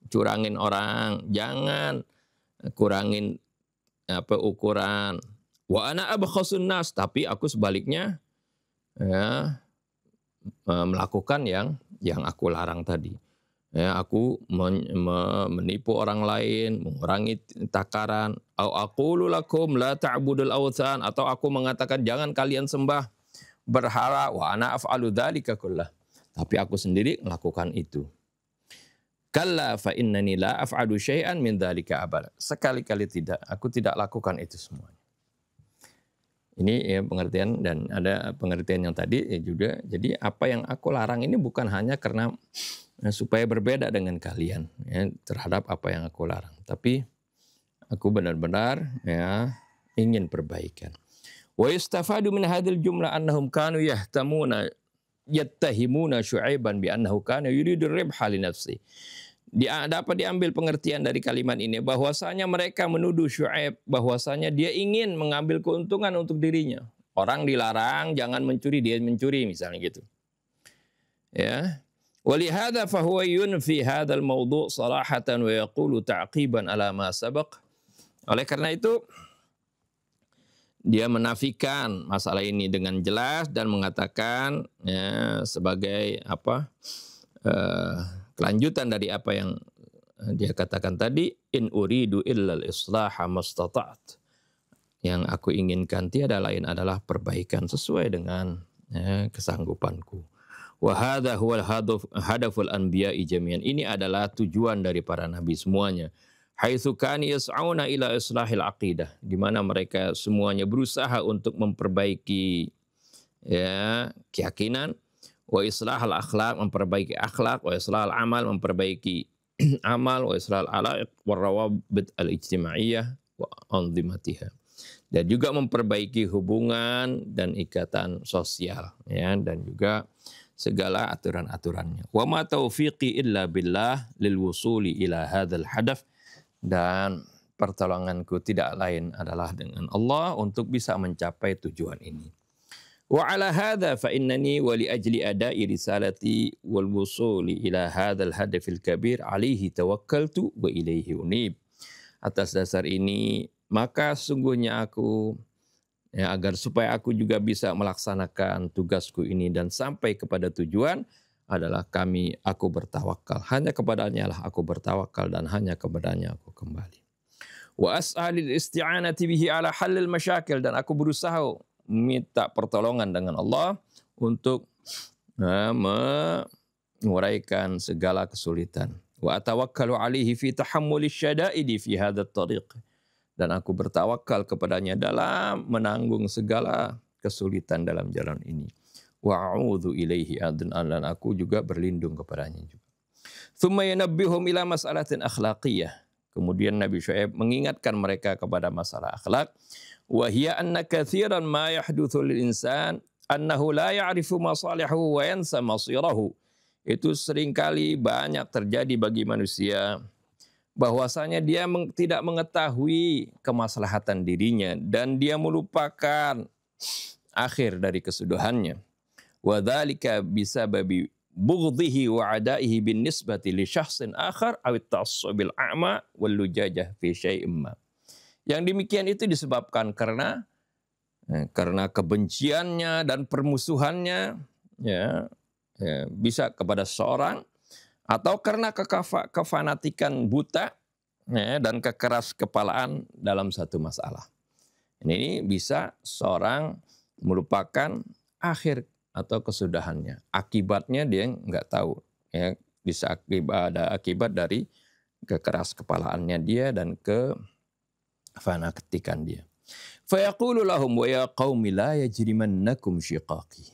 curangin orang, jangan kurangin ukuran. Wa ana abkhasun nas, tapi aku sebaliknya ya, melakukan yang aku larang tadi. Ya, aku menipu orang lain, mengurangi takaran. Au aqulu lakum la ta'budul awthan, atau aku mengatakan jangan kalian sembah berhala. Wa ana af'alu dzalika kullah, tapi aku sendiri melakukan itu. Kalla fa innani la af'alu syai'an min dzalika abada. Sekali-kali tidak, aku tidak lakukan itu semuanya. Ini ya pengertian, dan ada pengertian yang tadi ya juga. Jadi apa yang aku larang ini bukan hanya karena supaya berbeda dengan kalian ya, terhadap apa yang aku larang, tapi aku benar-benar ya ingin perbaikan. Wa yustafadu min hadhil jumlah annahum kanu yahtahimuna Syuaiban bi annahu kana yuridu ribha li nafsi. Dapat diambil pengertian dari kalimat ini bahwasanya mereka menuduh Syuaib bahwasanya dia ingin mengambil keuntungan untuk dirinya. Orang dilarang jangan mencuri, dia mencuri misalnya gitu. Ya. Walihada fahuwa yunfi hadzal mawdu' sarahatan wa yaqulu ta'qiban ala ma sabaq. Oleh karena itu dia menafikan masalah ini dengan jelas dan mengatakan ya, sebagai kelanjutan dari apa yang dia katakan tadi, in uridu illal islaha mastata'at. Yang aku inginkan tiada lain adalah perbaikan sesuai dengan kesanggupanku. Wa hadza huwal hadaful anbiya'i jami'an. Ini adalah tujuan dari para nabi semuanya. Haitsu kanu yas'auna ila islahil aqidah, di mana mereka semuanya berusaha untuk memperbaiki ya keyakinan, wa islahal akhlak, memperbaiki akhlak, wa islahal amal, memperbaiki amal, wa islahal alaiq wa rawabit al-ijtimaiyah wa anzimatiha, dan juga memperbaiki hubungan dan ikatan sosial ya, dan juga segala aturan-aturannya. Wa ma taufiqi illa billah lil wusuli ila hadzal hadaf, dan pertolonganku tidak lain adalah dengan Allah untuk bisa mencapai tujuan ini. Wa ala hadza fa innani wa li ajli ada'i risalati wal wusuli ila hadzal hadafil kabir alaihi tawakkaltu wa ilaihi unib. Atas dasar ini maka sungguhnya aku agar supaya aku juga bisa melaksanakan tugasku ini dan sampai kepada tujuan adalah aku bertawakal. Hanya kepadanya lah aku bertawakal dan hanya kepadanya aku kembali. Wa as'alil isti'anati bihi ala halil masyakil, dan aku berusaha minta pertolongan dengan Allah untuk menguraikan segala kesulitan. Wa atawakkalu alaihi fi tahammulish syada'idi fi hadzal tariq, dan aku bertawakal kepadanya dalam menanggung segala kesulitan dalam jalan ini. Wa a'udzu ilaihi dan aku juga berlindung kepadanya juga. Tsumma yunabbihum ila mas'alatin akhlaqiyah. Kemudian Nabi Syuaib mengingatkan mereka kepada masalah akhlak. Wa hiya anna katsiran ma yahdutsu lil insan annahu la ya'rifu masalihahu wa yansa masirahu. Itu seringkali banyak terjadi bagi manusia, bahwasanya dia tidak mengetahui kemaslahatan dirinya dan dia melupakan akhir dari kesudahannya. Wa dzalika bisababi bughdhihi wa adaihi bin nisbati li syakhsin akhar aw at-ta'assubil a'ma wal lujajah fi syai'in ma. Yang demikian itu disebabkan karena kebenciannya dan permusuhannya bisa kepada seorang, atau karena kefanatikan buta dan kekeras kepalaan dalam satu masalah. Ini bisa seorang melupakan akhir atau kesudahannya. Akibatnya dia nggak tahu. Bisa ada akibat dari kekeras kepalaannya dia dan kefanatikan dia. Fayaqulu lahum wa ya qaumi la yajrimannakum syiqaqi.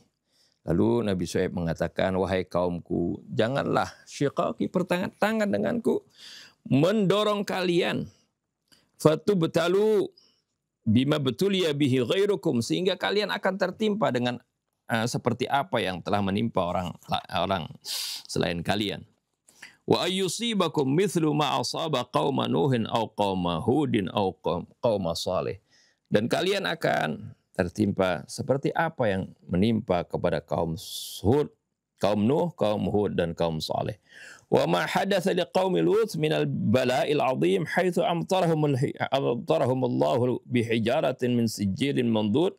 Lalu Nabi Syuaib mengatakan, wahai kaumku, janganlah syiqaqi, pertentangan denganku, mendorong kalian. Fatubtalu bima betuliya bihi ghairukum, sehingga kalian akan tertimpa dengan seperti apa yang telah menimpa orang selain kalian. Wa ayyusibakum mithlu ma asaba qauma Nuhin aw qauma Hudin aw qauma Salih. Dan kalian akan tertimpa seperti apa yang menimpa kepada kaum Nuh, kaum Hud, dan kaum Saleh. Wa ma hadatsa liqaumi Lut minal bala'il 'azim haitsu amtarahum Allah bihijaratin min sijilin mandud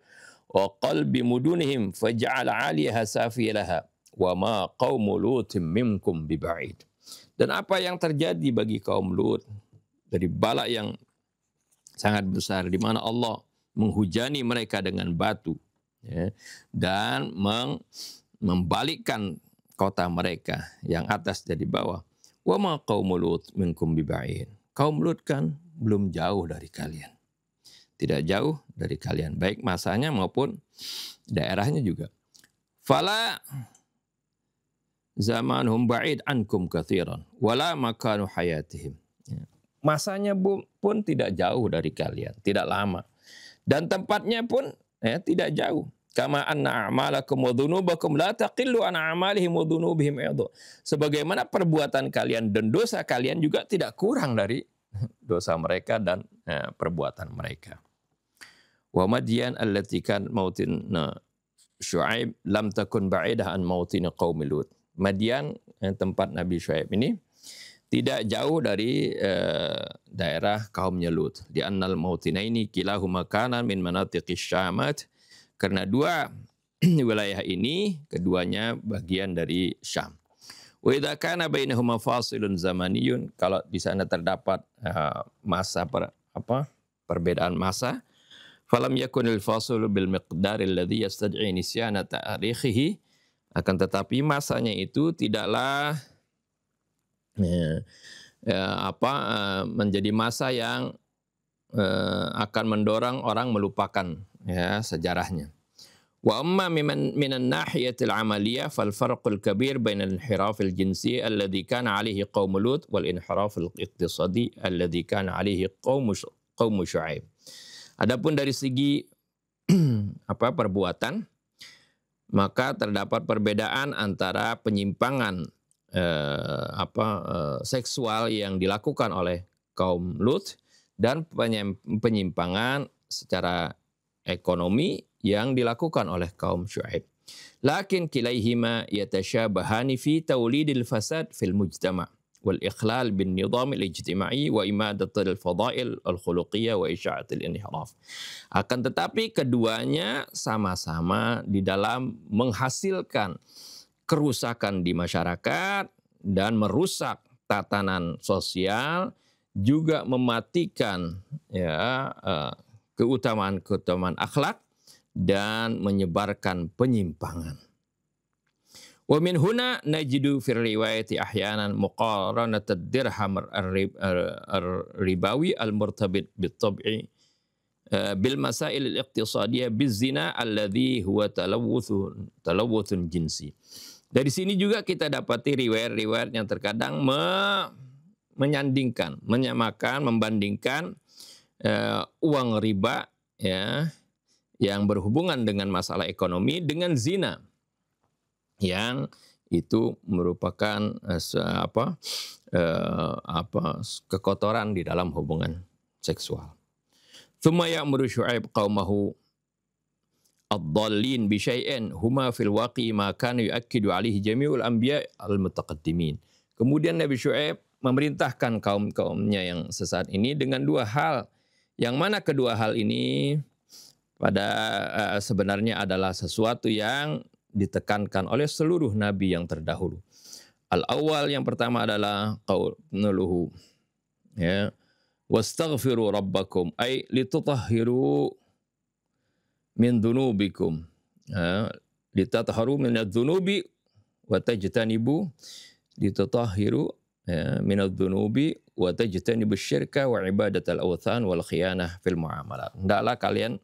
wa qalbi mudunihim faja'ala 'aliyaha safilaha wa ma qaumu Lutin minkum biba'id. Dan apa yang terjadi bagi kaum Lut dari bala yang sangat besar, di mana Allah menghujani mereka dengan batu dan membalikkan kota mereka yang atas jadi bawah. Wa ma qaumul Lut minkum biba'in. Kaum Lut kan belum jauh dari kalian. Tidak jauh dari kalian, baik masanya maupun daerahnya juga. Fala zamanhum ba'id ankum katsiran wala makanu hayatihim. Masanya pun tidak jauh dari kalian, tidak lama. Dan tempatnya pun tidak jauh. Kama anna a'malakum wa dhunubakum la taqillu an a'malihim wa dhunubihim ayadha. Sebagaimana perbuatan kalian dan dosa kalian juga tidak kurang dari dosa mereka dan perbuatan mereka. Wa Madyan allati kan mautin Syuaib lam takun ba'idah an mautin qaumi Lut. Madyan, tempat Nabi Syuaib ini, tidak jauh dari daerah kaumnya Lut. Di annal mautinaini kilahuma kana min manatiqish Syamat. Karena dua wilayah ini keduanya bagian dari Syam. Wa idza kana bainahuma fasilun zamaniyun, kalau di sana terdapat masa perbedaan masa, falam yakunil fasilu bil miqdar alladhi yastad'i nisyana ta'rikhihi, akan tetapi masanya itu tidaklah menjadi masa yang akan mendorong orang melupakan sejarahnya. Wa amma minan nahiyatil amaliyah fal farqul kabir bainal inhirafil jinsi alladhi kana alaihi qaum Lut wal inhirafil iqtisadi alladhi kana alaihi qaum Syuaib. Adapun dari segi perbuatan, maka terdapat perbedaan antara penyimpangan seksual yang dilakukan oleh kaum Lut dan penyimpangan secara ekonomi yang dilakukan oleh kaum Syuaib. Lakin kilaihima yatashabahani fi tawlidil fasad fil mujtama' wal ikhlal bin nizam al-ijtima'i wa imadatul fadail al-khuluqiyah wa isya'atil inhiraf. Akan tetapi keduanya sama-sama di dalam menghasilkan kerusakan di masyarakat dan merusak tatanan sosial, juga mematikan keutamaan-keutamaan akhlak dan menyebarkan penyimpangan. Wa min huna najidu fi riwayati ahyanan muqaranat ad-dirham ar-ribawi al-murtabit bit-tab'i bil masail al-iqtisadiyah biz-zina alladhi huwa talawuthun jinsi. Dari sini juga kita dapati riwayat-riwayat yang terkadang menyandingkan, menyamakan, membandingkan uang riba ya yang berhubungan dengan masalah ekonomi dengan zina, yang itu merupakan kekotoran di dalam hubungan seksual. Thumma ya'muru Syu'aib qaumahu ad-dallin bi syai'in huma fil waqi ma kana yu'akkidu alaihi jami'ul anbiya' al-mutaqaddimin. Kemudian Nabi Syu'aib memerintahkan kaum-kaumnya yang sesat ini dengan dua hal, yang mana kedua hal ini sebenarnya adalah sesuatu yang ditekankan oleh seluruh nabi yang terdahulu. Al-awwal, yang pertama adalah qauluhu ya wastaghfiru rabbakum ay litutahhiru min dhunubikum, litatahharu min adz-dzunubi wa tajtanibu litatahhiru min adz-dzunubi wa tajtanibu syirka wa ibadatal awthan wal khiyanah fil muamalat. Hendaklah kalian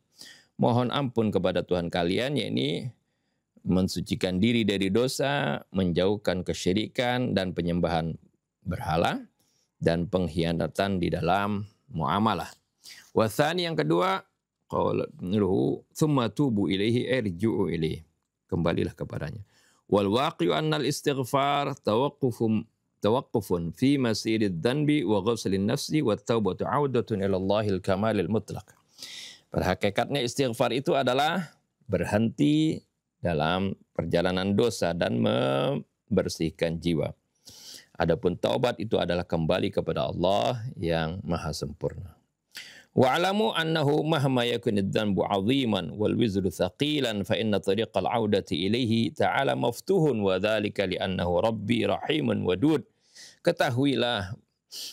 mohon ampun kepada Tuhan kalian, yakni mensucikan diri dari dosa, menjauhkan kesyirikan dan penyembahan berhala dan pengkhianatan di dalam muamalah. Wa tsani, yang kedua, qauluhu tsumma tubu ilaihi irji'u ilaihi, kembalilah kepadanya. Wal waqi'u annal istighfar tawaqqufun fi masirid dzanbi wa ghuslin nafsi wat taubatu 'audatun ila Allahil kamalil mutlaq. Pada hakikatnya istighfar itu adalah berhenti dalam perjalanan dosa dan membersihkan jiwa. Adapun taubat itu adalah kembali kepada Allah yang maha sempurna. Wa'lamu annahu mahma yakun adz-dzanbu 'aziman wal wizru thaqilan fa inna tariqal 'audati ilaihi ta'ala maftuhun wa dzalika li'annahu rabbi rahimun wadud. Ketahuilah,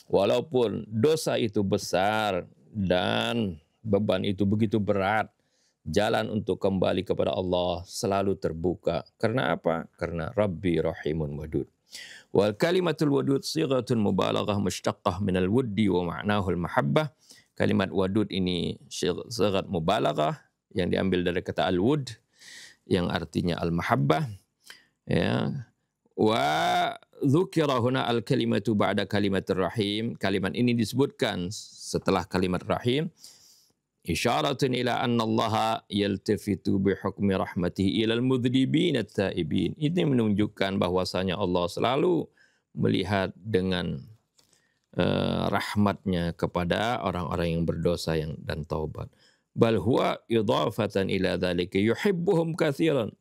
walaupun dosa itu besar dan beban itu begitu berat, jalan untuk kembali kepada Allah selalu terbuka. Karena apa? Karena Rabbi Rahimun Wadud. Wal kalimatul wadud sighatun mubalaghah mushtaqqah minal wuddi wa ma'nahu al-mahabbah. Kalimat wadud ini sighat mubalaghah yang diambil dari kata al-wud yang artinya al-mahabbah. Ya. Wa dzukira huna al-kalimatu ba'da kalimatir rahim. Kalimat ini disebutkan setelah kalimat rahim. Isyaratun ila anna Allah yaltafitu bihukmi rahmatihi ilal mudhnibin at-taibin. Ini menunjukkan bahwasanya Allah selalu melihat dengan rahmatnya kepada orang-orang yang berdosa dan taubat. Bal huwa idhafatan ila dzalika yuhibbuhum katsiran.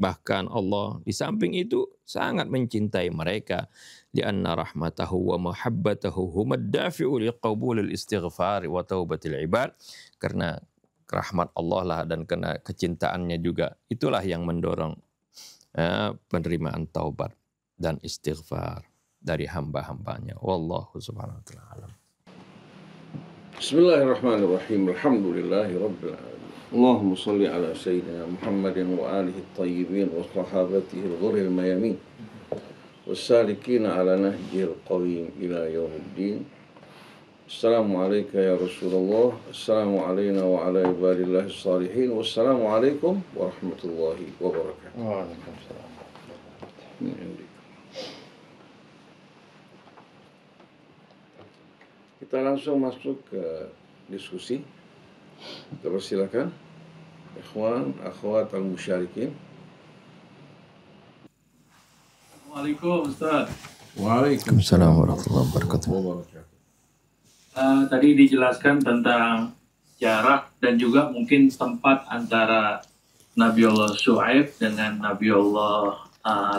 Bahkan Allah di samping itu sangat mencintai mereka. Lianna rahmatahu wa mahabbatahu humad dafi'u liqabulil istighfar wa taubatil ibad. Karena rahmat Allah lah dan karena kecintaannya juga, itulah yang mendorong penerimaan taubat dan istighfar dari hamba-hambanya. Wallahu subhanahu wa ta'ala alam. Bismillahirrahmanirrahim. Alhamdulillahi rabbil alamin. Allahumma salli ala sayyidina Muhammadin wa alihi at-tayyibin wa sahabatihi al-ghurril mayamin was-salikina ala nahjil qawim ila yaumiddin. Assalamualaikum ya Rasulullah. Assalamualaikum wa ala ibadillahi salihin. Wassalamualaikum warahmatullahi wabarakatuh. Waalaikumsalam. Kita langsung masuk ke diskusi. Terus silakan ikhwan, akhwat al-musyarikin Assalamualaikum Ustaz. Waalaikumsalam warahmatullahi wabarakatuh. Tadi dijelaskan tentang jarak dan juga mungkin tempat antara Nabiullah Syuaib dengan Nabiullah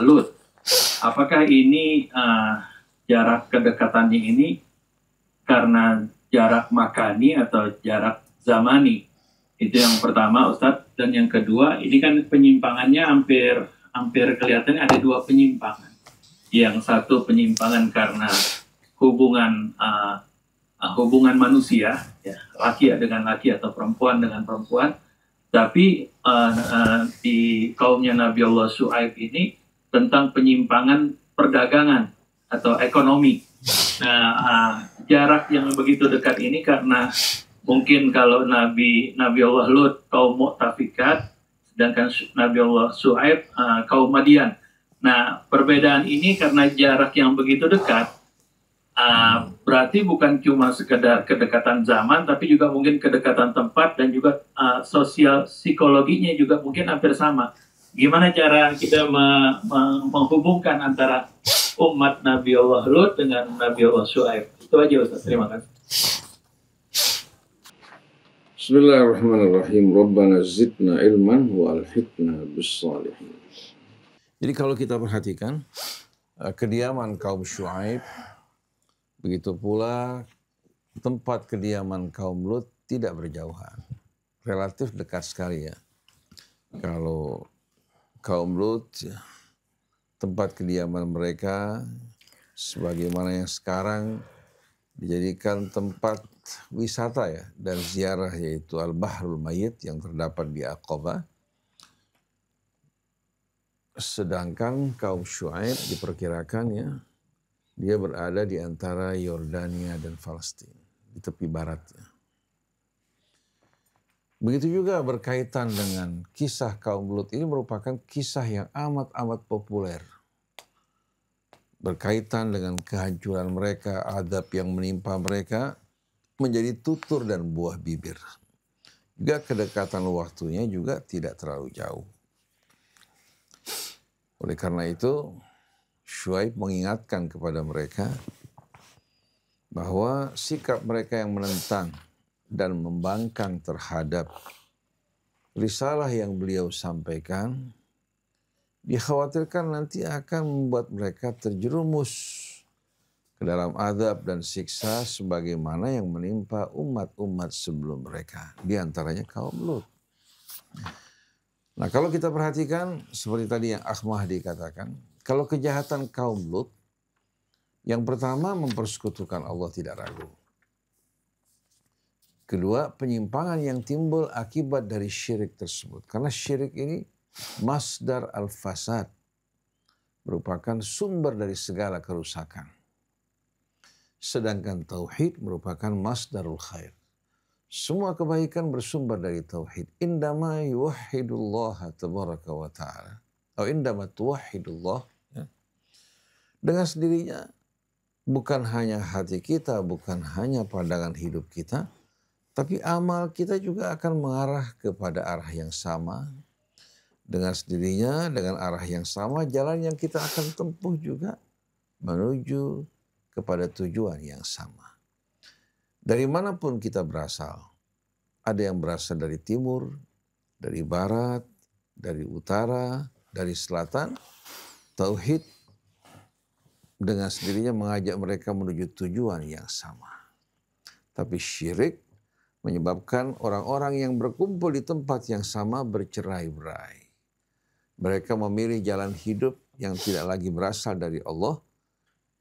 Lut. Apakah ini jarak kedekatannya ini karena jarak makani atau jarak zamani? Itu yang pertama Ustadz. Dan yang kedua, ini kan penyimpangannya hampir kelihatannya ada dua penyimpangan. Yang satu penyimpangan karena hubungan manusia, ya, laki dengan laki atau perempuan dengan perempuan. Tapi di kaumnya Nabiullah Syuaib ini tentang penyimpangan perdagangan atau ekonomi. Nah, jarak yang begitu dekat ini karena mungkin kalau Nabiullah Lut kaum Mu'tafikat, sedangkan Nabiullah Syuaib kaum Madian. Nah, perbedaan ini karena jarak yang begitu dekat, berarti bukan cuma sekedar kedekatan zaman, tapi juga mungkin kedekatan tempat dan juga sosial psikologinya juga mungkin hampir sama. Gimana cara kita menghubungkan antara umat Nabiullah Lut dengan Nabiullah Syuaib? Itu aja Ustaz, terima kasih. Bismillahirrahmanirrahim. Rabbana zidna ilman wa alhiqna bis-shalihin. Jadi kalau kita perhatikan kediaman kaum Syuaib, begitu pula tempat kediaman kaum Lut tidak berjauhan. Relatif dekat sekali ya. Kalau kaum Lut, tempat kediaman mereka sebagaimana yang sekarang dijadikan tempat wisata ya dan ziarah, yaitu Al-Bahrul Mayyit yang terdapat di Aqabah. Sedangkan kaum Syuaib diperkirakan ya, dia berada di antara Yordania dan Palestina, di tepi baratnya. Begitu juga berkaitan dengan kisah kaum Lut, ini merupakan kisah yang amat-amat populer. Berkaitan dengan kehancuran mereka, adab yang menimpa mereka, menjadi tutur dan buah bibir. Juga kedekatan waktunya juga tidak terlalu jauh. Oleh karena itu, Syuaib mengingatkan kepada mereka bahwa sikap mereka yang menentang dan membangkang terhadap risalah yang beliau sampaikan, dikhawatirkan nanti akan membuat mereka terjerumus ke dalam azab dan siksa sebagaimana yang menimpa umat-umat sebelum mereka, di antaranya kaum Lut. Nah, kalau kita perhatikan seperti tadi yang Akh Mahdi katakan, kalau kejahatan kaum Lut, yang pertama mempersekutukan Allah tidak ragu. Kedua, penyimpangan yang timbul akibat dari syirik tersebut. Karena syirik ini masdar al-fasad, merupakan sumber dari segala kerusakan. Sedangkan tauhid merupakan masdarul khair. Semua kebaikan bersumber dari tauhid. Indama yuwahhidullah tabaraka wa ta'ala. Atau indama tuwahhidullah. Ya. Dengan sendirinya, bukan hanya hati kita, bukan hanya pandangan hidup kita, tapi amal kita juga akan mengarah kepada arah yang sama. Dengan sendirinya, dengan arah yang sama, jalan yang kita akan tempuh juga menuju kepada tujuan yang sama. Dari manapun kita berasal, ada yang berasal dari timur, dari barat, dari utara, dari selatan, tauhid dengan sendirinya mengajak mereka menuju tujuan yang sama. Tapi syirik menyebabkan orang-orang yang berkumpul di tempat yang sama bercerai-berai. Mereka memilih jalan hidup yang tidak lagi berasal dari Allah.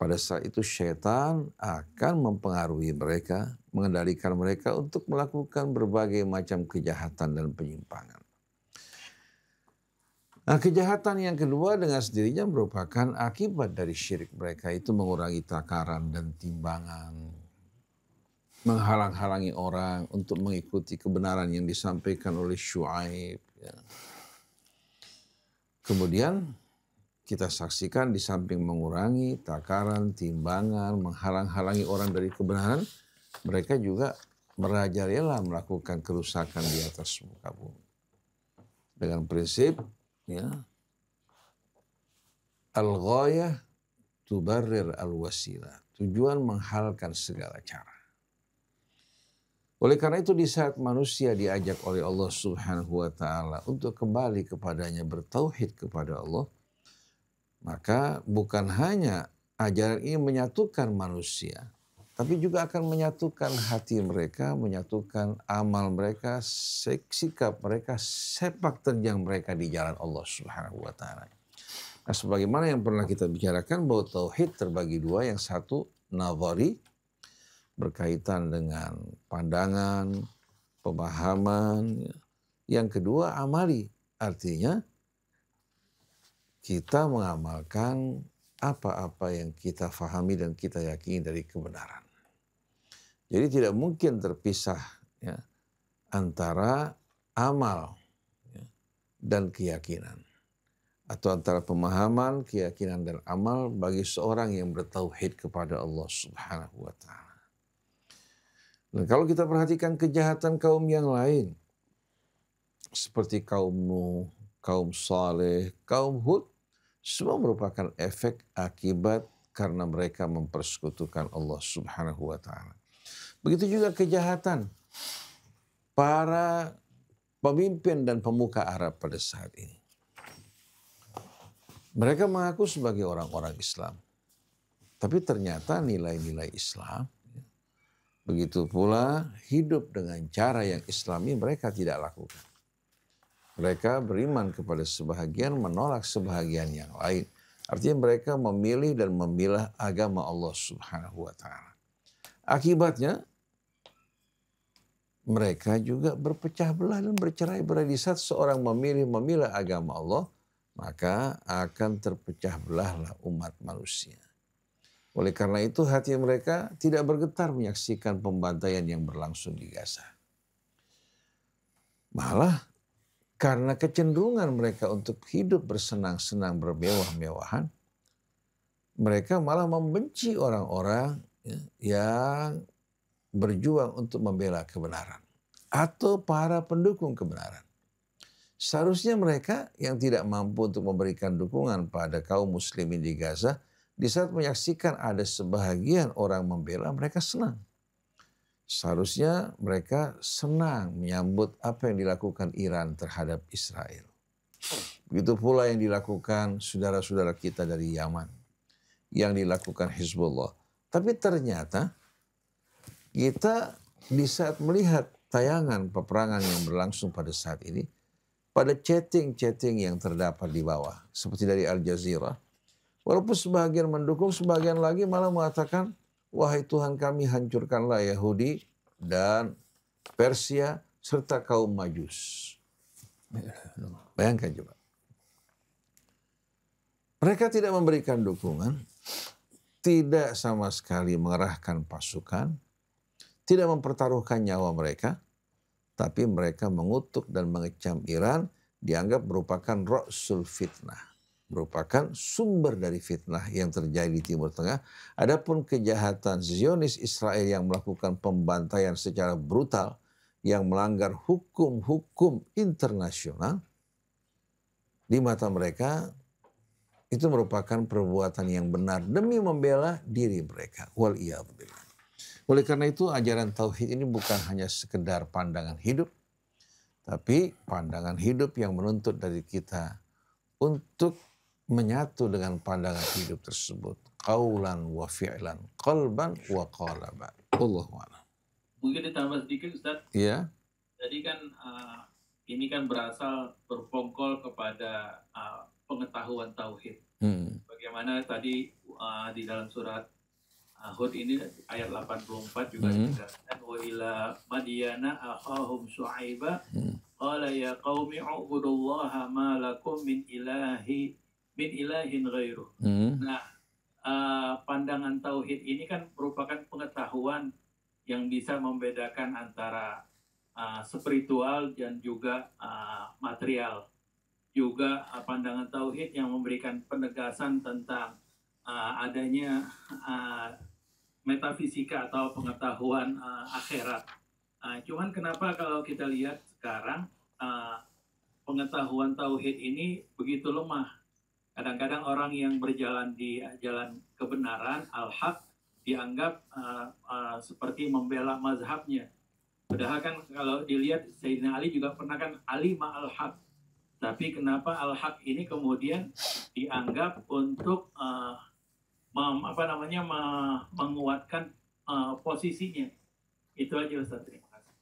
Pada saat itu syaitan akan mempengaruhi mereka, mengendalikan mereka untuk melakukan berbagai macam kejahatan dan penyimpangan. Nah, kejahatan yang kedua dengan sendirinya merupakan akibat dari syirik mereka, itu mengurangi takaran dan timbangan, menghalang-halangi orang untuk mengikuti kebenaran yang disampaikan oleh Syuaib. Ya. Kemudian kita saksikan di samping mengurangi takaran, timbangan, menghalang-halangi orang dari kebenaran, mereka juga merajalela melakukan kerusakan di atas muka bumi. Dengan prinsip, ya, Al-ghayah tubarrir al-wasilah. Tujuan menghalalkan segala cara. Oleh karena itu di saat manusia diajak oleh Allah Subhanahu wa ta'ala untuk kembali kepadanya, bertauhid kepada Allah, maka bukan hanya ajaran ini menyatukan manusia, tapi juga akan menyatukan hati mereka, menyatukan amal mereka, sikap mereka, sepak terjang mereka di jalan Allah Subhanahu wa ta'ala. Nah, sebagaimana yang pernah kita bicarakan bahwa tauhid terbagi dua, yang satu nazari, berkaitan dengan pandangan, pemahaman. Yang kedua amali, artinya kita mengamalkan apa-apa yang kita fahami dan kita yakini dari kebenaran. Jadi tidak mungkin terpisah ya, antara amal ya, dan keyakinan. Atau antara pemahaman, keyakinan, dan amal bagi seorang yang bertauhid kepada Allah Subhanahu wa ta'ala. Dan kalau kita perhatikan kejahatan kaum yang lain, seperti kaum Nuh, kaum Saleh, kaum Hud, semua merupakan efek akibat karena mereka mempersekutukan Allah Subhanahu wa ta'ala. Begitu juga kejahatan para pemimpin dan pemuka Arab pada saat ini. Mereka mengaku sebagai orang-orang Islam, tapi ternyata nilai-nilai Islam, begitu pula hidup dengan cara yang Islami mereka tidak lakukan. Mereka beriman kepada sebahagian, menolak sebahagian yang lain. Artinya mereka memilih dan memilah agama Allah Subhanahu wa ta'ala. Akibatnya mereka juga berpecah belah dan bercerai-berai. Di saat seorang memilah agama Allah, maka akan terpecah belahlah umat manusia. Oleh karena itu hati mereka tidak bergetar menyaksikan pembantaian yang berlangsung di Gaza. Malah karena kecenderungan mereka untuk hidup bersenang-senang, bermewah-mewahan, mereka malah membenci orang-orang yang berjuang untuk membela kebenaran atau para pendukung kebenaran. Seharusnya mereka yang tidak mampu untuk memberikan dukungan pada kaum muslimin di Gaza, di saat menyaksikan ada sebahagian orang membela, mereka senang. Seharusnya mereka senang menyambut apa yang dilakukan Iran terhadap Israel. Begitu pula yang dilakukan saudara-saudara kita dari Yaman, yang dilakukan Hizbullah. Tapi ternyata kita di saat melihat tayangan peperangan yang berlangsung pada saat ini, pada chatting-chatting yang terdapat di bawah, seperti dari Al Jazeera, walaupun sebagian mendukung, sebagian lagi malah mengatakan, wahai Tuhan kami, hancurkanlah Yahudi dan Persia serta kaum Majus. Bayangkan coba. Mereka tidak memberikan dukungan, tidak sama sekali mengerahkan pasukan, tidak mempertaruhkan nyawa mereka, tapi mereka mengutuk dan mengecam Iran, dianggap merupakan ra'sul fitnah, merupakan sumber dari fitnah yang terjadi di Timur Tengah. Adapun kejahatan Zionis Israel yang melakukan pembantaian secara brutal, yang melanggar hukum-hukum internasional, di mata mereka itu merupakan perbuatan yang benar demi membela diri mereka. Wal'iyadzubillah. Oleh karena itu ajaran tauhid ini bukan hanya sekedar pandangan hidup, tapi pandangan hidup yang menuntut dari kita untuk menyatu dengan pandangan hidup tersebut. Qaulan wa fi'lan, qalban wa qalaban. Allahu a'lam. Mungkin ditambah sedikit Ustaz. Iya. Jadi kan ini kan berasal berpongkol kepada pengetahuan tauhid. Bagaimana tadi di dalam surat Hud ini ayat 84 juga dikatakan wa ila madyana akhahum syu'aiba qala ya qaumi ubudullaha ma lakum min ilahin ghairuh. Nah, pandangan tauhid ini kan merupakan pengetahuan yang bisa membedakan antara spiritual dan juga material. Juga pandangan tauhid yang memberikan penegasan tentang adanya metafisika atau pengetahuan akhirat. Cuman kenapa kalau kita lihat sekarang pengetahuan tauhid ini begitu lemah, Kadang-kadang orang yang berjalan di jalan kebenaran, al-haq, dianggap seperti membela mazhabnya. Padahal kan kalau dilihat Sayyidina Ali juga pernah kan Ali ma'al haq. Tapi kenapa al-haq ini kemudian dianggap untuk menguatkan posisinya? Itu aja Ustaz, terima kasih.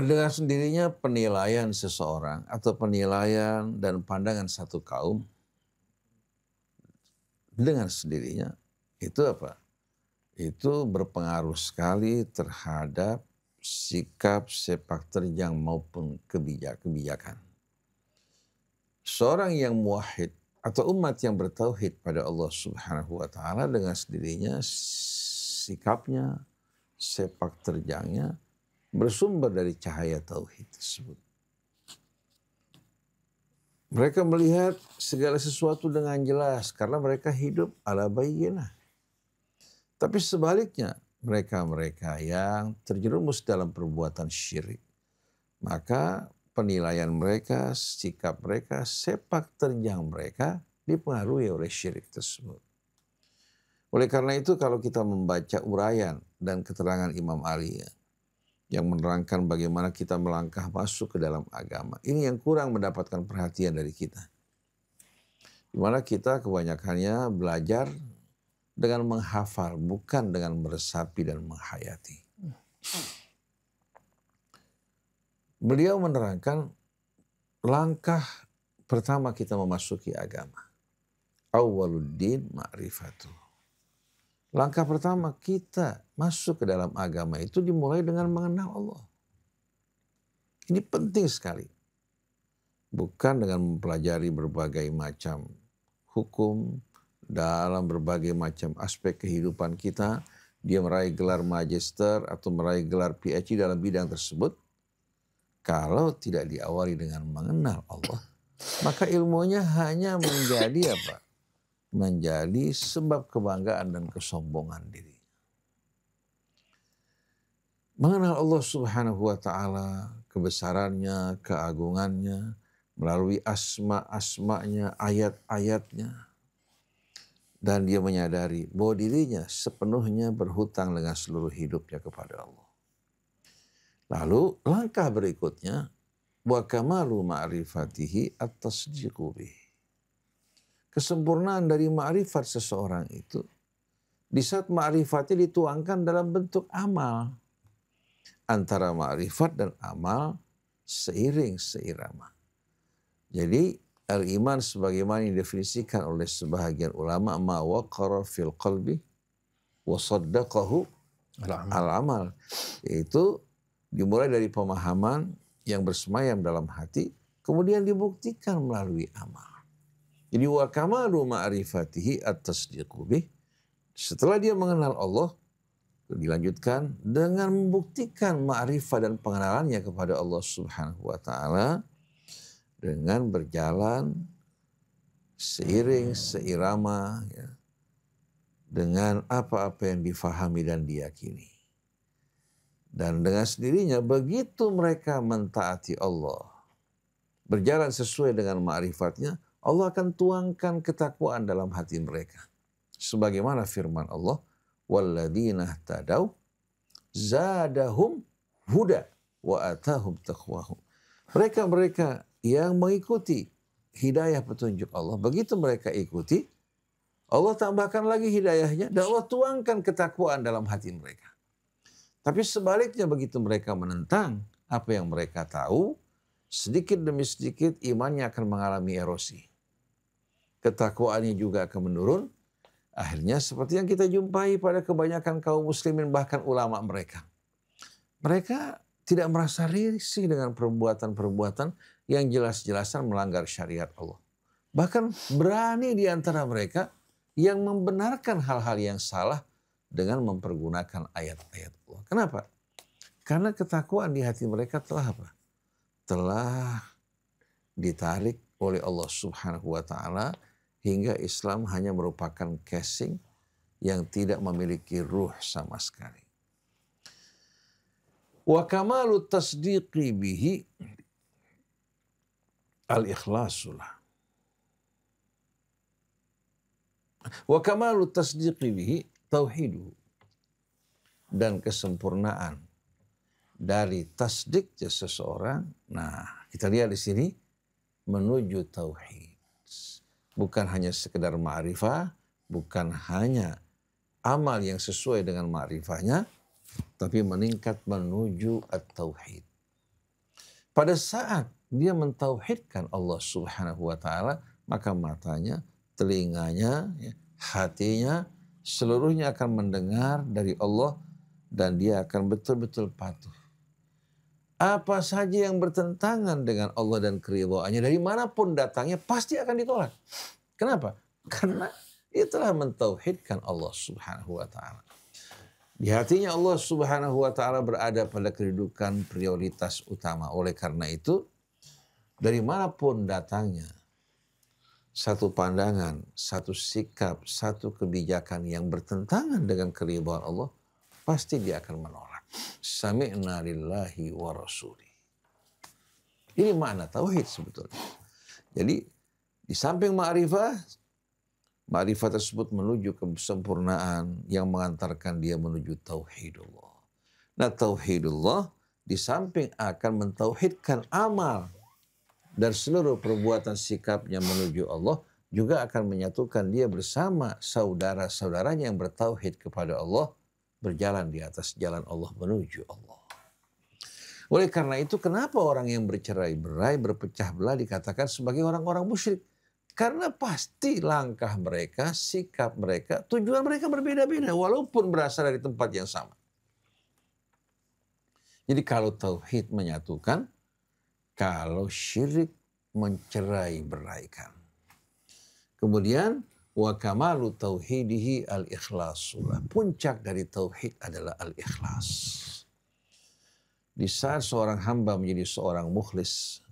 Dengan sendirinya penilaian seseorang atau penilaian dan pandangan satu kaum dengan sendirinya itu apa? Itu berpengaruh sekali terhadap sikap sepak terjang maupun kebijakan. Seorang yang muwahhid atau umat yang bertauhid pada Allah Subhanahu wa taala dengan sendirinya sikapnya, sepak terjangnya bersumber dari cahaya tauhid tersebut. Mereka melihat segala sesuatu dengan jelas karena mereka hidup ala bayyinah. Tapi sebaliknya, mereka-mereka yang terjerumus dalam perbuatan syirik, maka penilaian mereka, sikap mereka, sepak terjang mereka dipengaruhi oleh syirik tersebut. Oleh karena itu kalau kita membaca uraian dan keterangan Imam Ali yang menerangkan bagaimana kita melangkah masuk ke dalam agama, ini yang kurang mendapatkan perhatian dari kita. Di mana kita kebanyakannya belajar dengan menghafal, bukan dengan meresapi dan menghayati. Beliau menerangkan langkah pertama kita memasuki agama. Awwaluddin ma'rifatu. Langkah pertama kita masuk ke dalam agama itu dimulai dengan mengenal Allah. Ini penting sekali. Bukan dengan mempelajari berbagai macam hukum, dalam berbagai macam aspek kehidupan kita, dia meraih gelar magister atau meraih gelar PhD dalam bidang tersebut. Kalau tidak diawali dengan mengenal Allah, maka ilmunya hanya menjadi apa? Menjadi sebab kebanggaan dan kesombongan diri. Mengenal Allah Subhanahu wa taala, kebesarannya, keagungannya, melalui asma-asmanya, ayat-ayatnya. Dan dia menyadari bahwa dirinya sepenuhnya berhutang dengan seluruh hidupnya kepada Allah. Lalu langkah berikutnya, wa kamalu ma'rifatihi at-tasdiqu bih. Kesempurnaan dari ma'rifat seseorang itu di saat ma'rifatnya dituangkan dalam bentuk amal. Antara ma'rifat dan amal seiring seirama. Jadi al-iman sebagaimana didefinisikan oleh sebahagian ulama, ma waqara fil qalbi wa saddaqahu al-amal. Yaitu dimulai dari pemahaman yang bersemayam dalam hati, kemudian dibuktikan melalui amal. Jadi wa kamalu ma'rifatihi at-tasdiqu bih. Setelah dia mengenal Allah, dilanjutkan dengan membuktikan ma'rifat dan pengenalannya kepada Allah Subhanahu wa taala dengan berjalan seiring seirama ya, dengan apa-apa yang difahami dan diyakini. Dan dengan sendirinya begitu mereka mentaati Allah, berjalan sesuai dengan ma'rifatnya, Allah akan tuangkan ketakwaan dalam hati mereka. Sebagaimana firman Allah, walladzina ihtadaw zadahum huda wa atahum taqwahum. Mereka-mereka yang mengikuti hidayah petunjuk Allah, begitu mereka ikuti, Allah tambahkan lagi hidayahnya dan Allah tuangkan ketakwaan dalam hati mereka. Tapi sebaliknya begitu mereka menentang apa yang mereka tahu, sedikit demi sedikit imannya akan mengalami erosi. Ketakwaannya juga akan menurun. Akhirnya seperti yang kita jumpai pada kebanyakan kaum muslimin bahkan ulama mereka. Mereka tidak merasa risih dengan perbuatan-perbuatan yang jelas-jelasan melanggar syariat Allah. Bahkan berani di antara mereka yang membenarkan hal-hal yang salah dengan mempergunakan ayat-ayat Allah. Kenapa? Karena ketakwaan di hati mereka telah apa? Telah ditarik oleh Allah Subhanahu wa taala hingga Islam hanya merupakan casing yang tidak memiliki ruh sama sekali. Wa kamalu tasdiqi bihi al-ikhlasulah. Wa kamalu tasdiqi bihi tauhiduhu. Dan kesempurnaan dari tasdiknya seseorang. Nah, kita lihat di sini menuju tauhid. Bukan hanya sekedar ma'rifah, bukan hanya amal yang sesuai dengan ma'rifahnya, tapi meningkat menuju at-tauhid. Pada saat dia mentauhidkan Allah Subhanahu wa taala, maka matanya, telinganya, hatinya, seluruhnya akan mendengar dari Allah dan dia akan betul-betul patuh. Apa saja yang bertentangan dengan Allah dan keridhaannya, dari manapun datangnya, pasti akan ditolak. Kenapa? Karena dia telah mentauhidkan Allah Subhanahu wa taala. Di hatinya Allah Subhanahu wa taala berada pada kedudukan prioritas utama. Oleh karena itu, dari manapun datangnya, satu pandangan, satu sikap, satu kebijakan yang bertentangan dengan keridhaan Allah, pasti dia akan menolak. Sami'na lillahi wa rasuli. Ini makna tauhid sebetulnya. Jadi di samping ma'rifah, ma'rifah tersebut menuju kesempurnaan yang mengantarkan dia menuju tauhidullah. Nah, tauhidullah di samping akan mentauhidkan amal dan seluruh perbuatan sikapnya menuju Allah, juga akan menyatukan dia bersama saudara-saudaranya yang bertauhid kepada Allah, berjalan di atas jalan Allah menuju Allah. Oleh karena itu, kenapa orang yang bercerai-berai, berpecah belah dikatakan sebagai orang-orang musyrik? Karena pasti langkah mereka, sikap mereka, tujuan mereka berbeda-beda walaupun berasal dari tempat yang sama. Jadi kalau tauhid menyatukan, kalau syirik mencerai-beraikan. Kemudian wa kamalu tauhidihi al-ikhlasulah. Puncak dari tauhid adalah al-ikhlas. Di saat seorang hamba menjadi seorang mukhlis,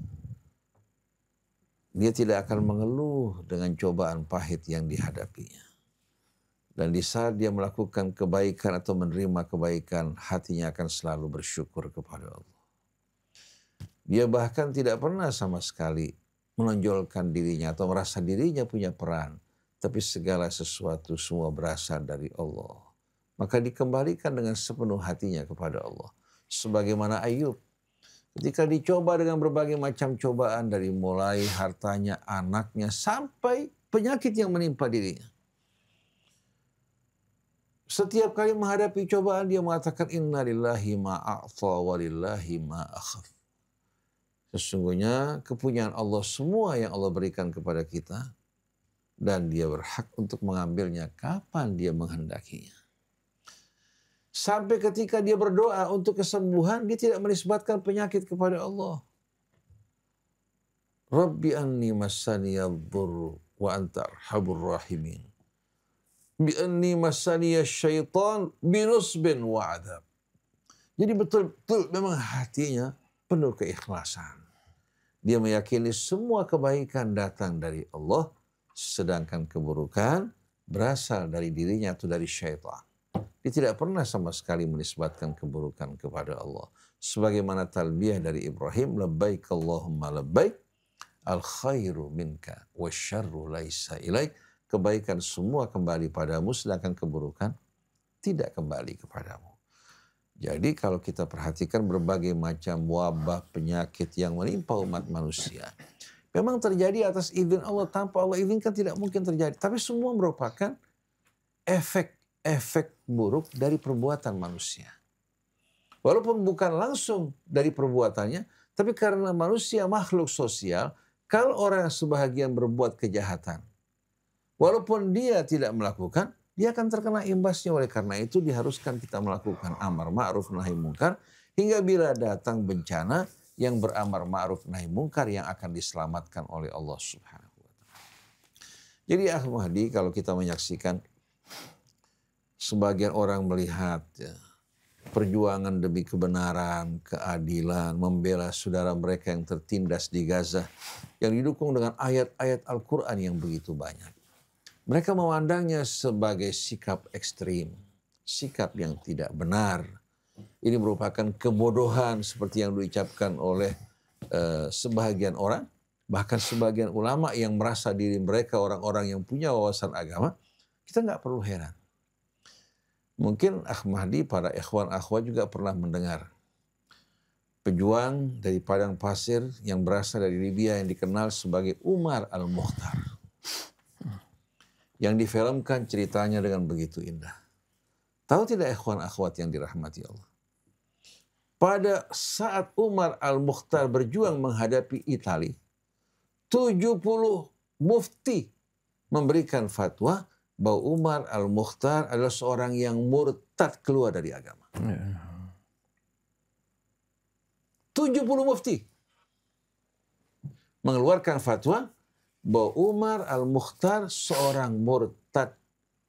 dia tidak akan mengeluh dengan cobaan pahit yang dihadapinya. Dan di saat dia melakukan kebaikan atau menerima kebaikan, hatinya akan selalu bersyukur kepada Allah. Dia bahkan tidak pernah sama sekali menonjolkan dirinya atau merasa dirinya punya peran. Tapi segala sesuatu semua berasal dari Allah. Maka dikembalikan dengan sepenuh hatinya kepada Allah. Sebagaimana Ayub, ketika dicoba dengan berbagai macam cobaan dari mulai hartanya, anaknya, sampai penyakit yang menimpa dirinya. Setiap kali menghadapi cobaan dia mengatakan inna lillahi ma'a'ta wa lillahi ma'akhaf. Sesungguhnya kepunyaan Allah semua yang Allah berikan kepada kita, dan dia berhak untuk mengambilnya kapan dia menghendakinya. Sampai ketika dia berdoa untuk kesembuhan, dia tidak menisbatkan penyakit kepada Allah. Rabbi anni massaniyadh-dhurru wa anta arhamur rahimin. Bi anni massaniya syaitan binusbin wa adab. Jadi betul-betul memang hatinya penuh keikhlasan. Dia meyakini semua kebaikan datang dari Allah, sedangkan keburukan berasal dari dirinya atau dari syaitan. Dia tidak pernah sama sekali menisbatkan keburukan kepada Allah. Sebagaimana talbiyah dari Ibrahim, labbaik Allahumma labbaik, al khairu minka wasyarru laisa ilaik. Kebaikan semua kembali padamu, sedangkan keburukan tidak kembali kepadamu. Jadi kalau kita perhatikan berbagai macam wabah, penyakit yang menimpa umat manusia, memang terjadi atas izin Allah, tanpa Allah izinkan tidak mungkin terjadi. Tapi semua merupakan efek buruk dari perbuatan manusia. Walaupun bukan langsung dari perbuatannya, tapi karena manusia makhluk sosial, kalau orang sebahagian berbuat kejahatan, walaupun dia tidak melakukan, dia akan terkena imbasnya. Oleh karena itu diharuskan kita melakukan amar ma'ruf nahi mungkar, hingga bila datang bencana, yang beramar ma'ruf nahi mungkar yang akan diselamatkan oleh Allah Subhanahu wa taala. Jadi Mahdi, kalau kita menyaksikan sebagian orang melihat perjuangan demi kebenaran, keadilan, membela saudara mereka yang tertindas di Gaza, yang didukung dengan ayat-ayat Al-Quran yang begitu banyak. Mereka memandangnya sebagai sikap ekstrim, sikap yang tidak benar. Ini merupakan kebodohan seperti yang diucapkan oleh sebahagian orang. bahkan sebagian ulama yang merasa diri mereka orang-orang yang punya wawasan agama, kita nggak perlu heran. Mungkin Ahmadi, para ikhwan akhwat juga pernah mendengar pejuang dari padang pasir yang berasal dari Libya yang dikenal sebagai Umar Al-Mukhtar. Yang difilmkan ceritanya dengan begitu indah. Tahu tidak ikhwan akhwat yang dirahmati Allah? Pada saat Umar Al-Mukhtar berjuang menghadapi Italia, 70 mufti memberikan fatwa bahwa Umar Al-Mukhtar adalah seorang yang murtad keluar dari agama. 70 mufti mengeluarkan fatwa bahwa Umar Al-Mukhtar seorang murtad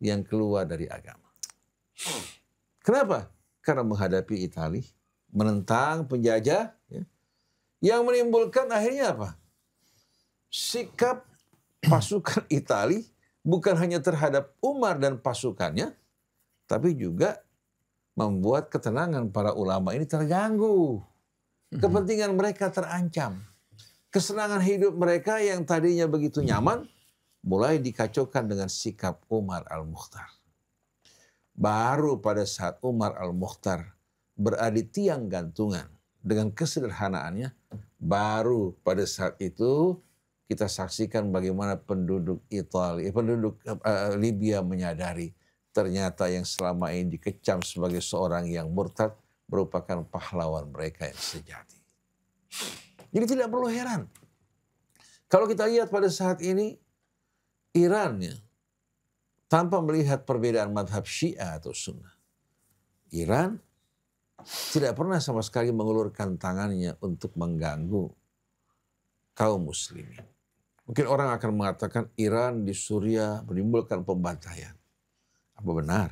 yang keluar dari agama. Kenapa? Karena menghadapi Italia, menentang penjajah, ya, yang menimbulkan akhirnya apa? Sikap pasukan Italia bukan hanya terhadap Umar dan pasukannya, tapi juga membuat ketenangan para ulama ini terganggu. Kepentingan mereka terancam. Kesenangan hidup mereka yang tadinya begitu nyaman, mulai dikacaukan dengan sikap Umar Al-Mukhtar. Baru pada saat Umar Al-Mukhtar berada di tiang gantungan dengan kesederhanaannya, baru pada saat itu kita saksikan bagaimana penduduk Libya menyadari ternyata yang selama ini dikecam sebagai seorang yang murtad merupakan pahlawan mereka yang sejati. Jadi tidak perlu heran. Kalau kita lihat pada saat ini, Iran ya, tanpa melihat perbedaan madhab Syiah atau Sunnah, Iran tidak pernah sama sekali mengulurkan tangannya untuk mengganggu kaum muslimin. Mungkin orang akan mengatakan Iran di Suriah menimbulkan pembantaian. Apa benar?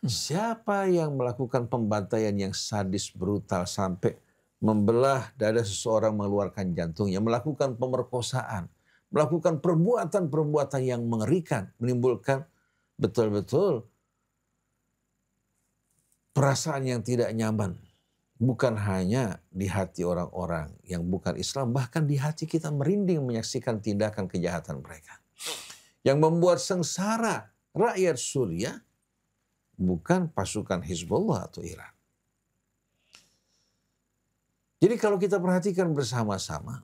Siapa yang melakukan pembantaian yang sadis, brutal sampai membelah dada seseorang, mengeluarkan jantungnya, melakukan pemerkosaan, melakukan perbuatan-perbuatan yang mengerikan, menimbulkan betul-betul perasaan yang tidak nyaman. Bukan hanya di hati orang-orang yang bukan Islam, bahkan di hati kita merinding menyaksikan tindakan kejahatan mereka. Yang membuat sengsara rakyat Suriah bukan pasukan Hizbullah atau Iran. Jadi kalau kita perhatikan bersama-sama,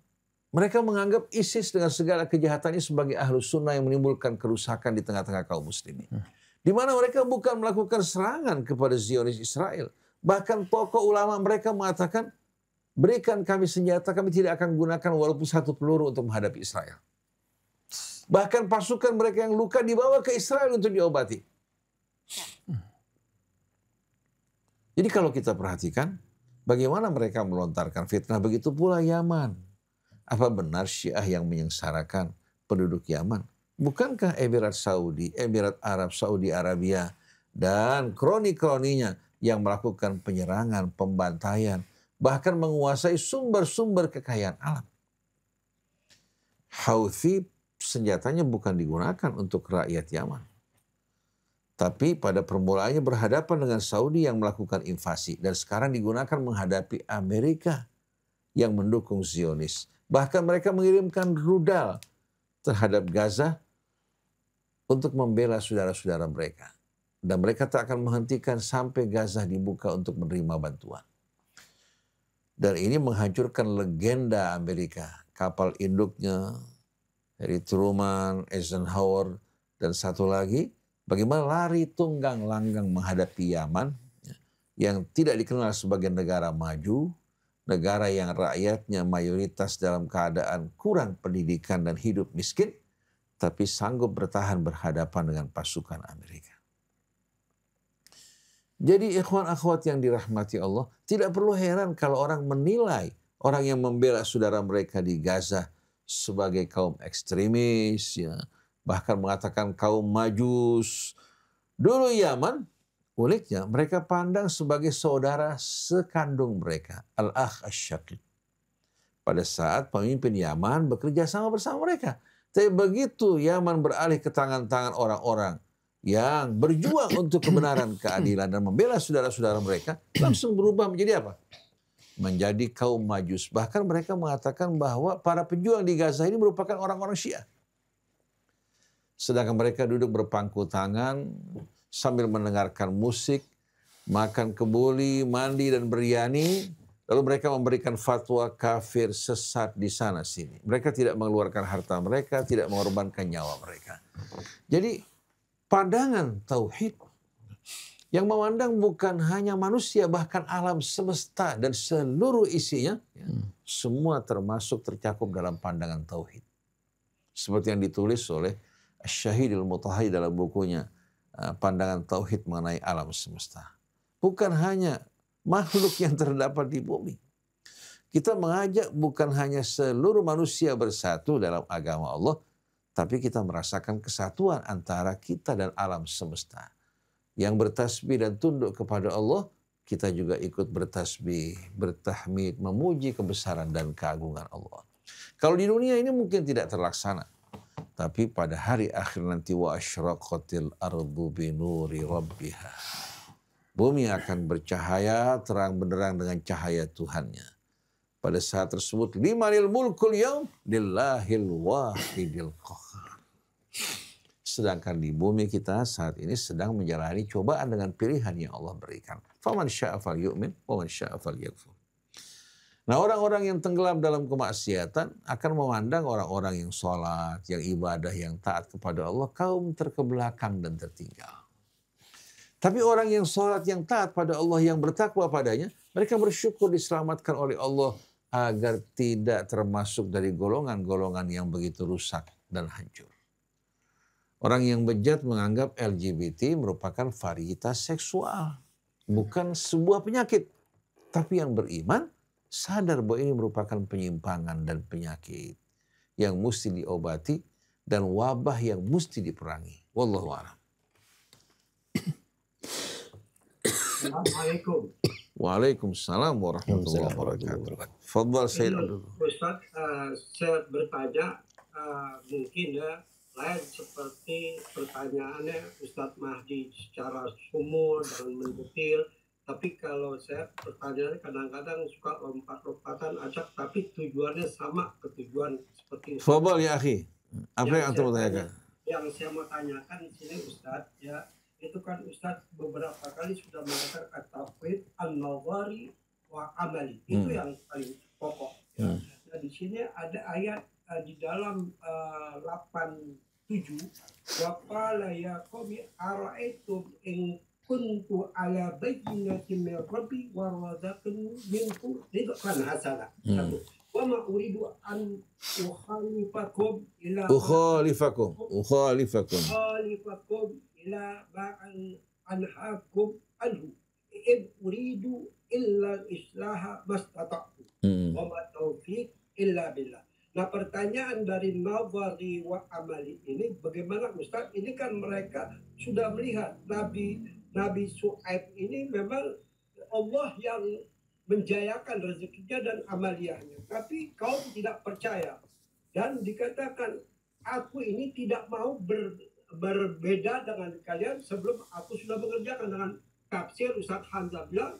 mereka menganggap ISIS dengan segala kejahatannya sebagai ahlus sunnah yang menimbulkan kerusakan di tengah-tengah kaum muslimin. Di mana mereka bukan melakukan serangan kepada Zionis Israel. Bahkan tokoh ulama mereka mengatakan, berikan kami senjata, kami tidak akan gunakan walaupun satu peluru untuk menghadapi Israel. Bahkan pasukan mereka yang luka dibawa ke Israel untuk diobati. Jadi kalau kita perhatikan, bagaimana mereka melontarkan fitnah, begitu pula Yaman. Apa benar Syiah yang menyengsarakan penduduk Yaman? Bukankah Emirat Saudi, Emirat Arab, Saudi Arabia, dan kroni-kroninya yang melakukan penyerangan, pembantaian, bahkan menguasai sumber-sumber kekayaan alam? Houthi senjatanya bukan digunakan untuk rakyat Yaman. Tapi pada permulaannya berhadapan dengan Saudi yang melakukan invasi. Dan sekarang digunakan menghadapi Amerika yang mendukung Zionis. Bahkan mereka mengirimkan rudal terhadap Gaza untuk membela saudara-saudara mereka. Dan mereka tak akan menghentikan sampai Gaza dibuka untuk menerima bantuan. Dan ini menghancurkan legenda Amerika. Kapal induknya, Harry Truman, Eisenhower, dan satu lagi, bagaimana lari tunggang langgang menghadapi Yaman yang tidak dikenal sebagai negara maju, negara yang rakyatnya mayoritas dalam keadaan kurang pendidikan dan hidup miskin, tapi sanggup bertahan berhadapan dengan pasukan Amerika. Jadi ikhwan akhwat yang dirahmati Allah, tidak perlu heran kalau orang menilai orang yang membela saudara mereka di Gaza sebagai kaum ekstremis, ya, bahkan mengatakan kaum majus. Dulu Yaman, uniknya mereka pandang sebagai saudara sekandung mereka, al-akh asy-syaqiq. Pada saat pemimpin Yaman bekerja sama bersama mereka. Tapi begitu Yaman beralih ke tangan-tangan orang-orang yang berjuang untuk kebenaran, keadilan, dan membela saudara-saudara mereka, langsung berubah menjadi apa? menjadi kaum Majus. Bahkan mereka mengatakan bahwa para pejuang di Gaza ini merupakan orang-orang Syiah. Sedangkan mereka duduk berpangku tangan sambil mendengarkan musik, makan kebuli, mandi dan biryani. Lalu mereka memberikan fatwa kafir sesat di sana sini. Mereka tidak mengeluarkan harta mereka, tidak mengorbankan nyawa mereka. Jadi pandangan tauhid yang memandang bukan hanya manusia, bahkan alam semesta dan seluruh isinya, semua termasuk tercakup dalam pandangan tauhid. Seperti yang ditulis oleh Syahidul Mutahhari dalam bukunya Pandangan Tauhid Mengenai Alam Semesta. Bukan hanya makhluk yang terdapat di bumi. Kita mengajak bukan hanya seluruh manusia bersatu dalam agama Allah, tapi kita merasakan kesatuan antara kita dan alam semesta. Yang bertasbih dan tunduk kepada Allah, kita juga ikut bertasbih, bertahmid, memuji kebesaran dan keagungan Allah. Kalau di dunia ini mungkin tidak terlaksana, tapi pada hari akhir nanti wa asyraqatil ardu binuri rabbiha. Bumi akan bercahaya terang benderang dengan cahaya Tuhannya. Pada saat tersebut, limanil mulkul yaum lillahil wahidil qahhar. Sedangkan di bumi kita saat ini sedang menjalani cobaan dengan pilihan yang Allah berikan. Faman syaa falyu'min wa man syaa falyakfur. Nah, orang-orang yang tenggelam dalam kemaksiatan akan memandang orang-orang yang sholat, yang ibadah, yang taat kepada Allah kaum terkebelakang dan tertinggal. Tapi orang yang sholat, yang taat pada Allah, yang bertakwa padanya, mereka bersyukur diselamatkan oleh Allah agar tidak termasuk dari golongan-golongan yang begitu rusak dan hancur. Orang yang bejat menganggap LGBT merupakan varietas seksual, bukan sebuah penyakit. Tapi yang beriman sadar bahwa ini merupakan penyimpangan dan penyakit yang mesti diobati dan wabah yang mesti diperangi. Wallahu a'lam. Assalamualaikum. Waalaikumsalam warahmatullahi wabarakatuh. Fadhal Sayyid Abdul. Ustaz, saya bertanya mungkin ya lain seperti pertanyaannya Ustadz Mahdi secara sumur dan mendetail. Tapi kalau saya pertanyaannya kadang-kadang suka lompat-lompatan acak, tapi tujuannya sama ke tujuan seperti itu. Fadhal ya akhi. Apa yang antum tanyakan? Yang saya mau tanyakan di sini Ustadz, ya itu kan Ustadz beberapa kali sudah mengatakan at-tauhid an-nazari wa amali. Itu yang paling pokok. Ya. Nah, di sini ada ayat di dalam 87 wa qala ya qawmi ara'aytum in kuntu ala bayyinatin min rabbi wa razaqani minhu rizqan hasana. Wa ma uridu an ukhalifakum ila ma anhaakum anhu in uridu illa islaha mastata'tu wa ma taufiq illa billah. Nah, pertanyaan dari nazari wa amali ini bagaimana Ustaz? Ini kan mereka sudah melihat Nabi Syuaib ini memang Allah yang menjayakan rezekinya dan amaliyahnya. Tapi kaum tidak percaya. Dan dikatakan, aku ini tidak mau berbeda dengan kalian sebelum aku sudah mengerjakan. Dengan tafsir Ustaz Hamzah bilang,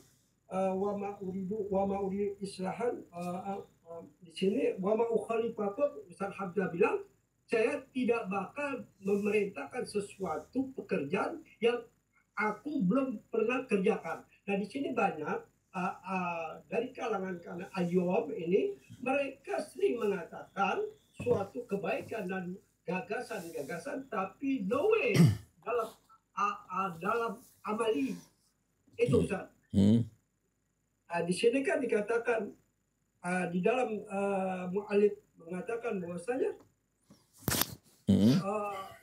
wa ma uridu islahan, di sini wa ma ukhalifakum, Ustaz Hamzah bilang, saya tidak bakal memerintahkan sesuatu pekerjaan yang aku belum pernah kerjakan. Nah, di sini banyak dari kalangan Ayyub ini, mereka sering mengatakan suatu kebaikan dan gagasan-gagasan, tapi no way dalam amali itu, Ustaz. Di sini kan dikatakan di dalam mu'alif mengatakan bahwasanya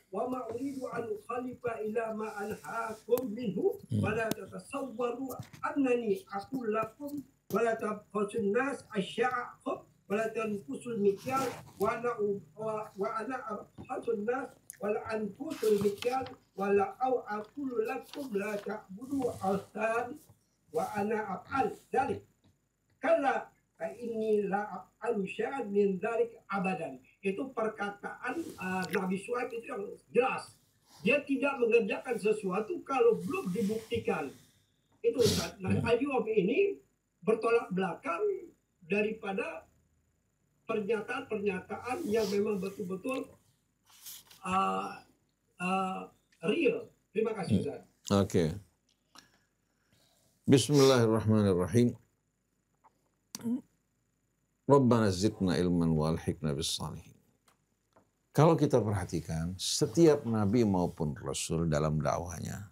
wa ma uridu an khalifa ila ma anhaakum minhu wa la tatasawwaru annani aqul lakum wa la tabkhasun nas asya'akum wa la tanqusul mikyal wa ana abkhasun nas wa la anqusul mikyal wa la aqulu lakum la ta'budu awthan wa ana af'al dzalik kalla ini la alusyad min dzalik abadan. Itu perkataan Nabi Syuaib itu yang jelas. Dia tidak mengerjakan sesuatu kalau belum dibuktikan. Itu Ustaz. Nah, Ayyub ini bertolak belakang daripada pernyataan-pernyataan yang memang betul-betul real. Terima kasih Ustaz. Oke. Bismillahirrahmanirrahim. Rabbana zidna ilman wa alhiqna bis salihin. Kalau kita perhatikan, setiap nabi maupun rasul dalam dakwahnya,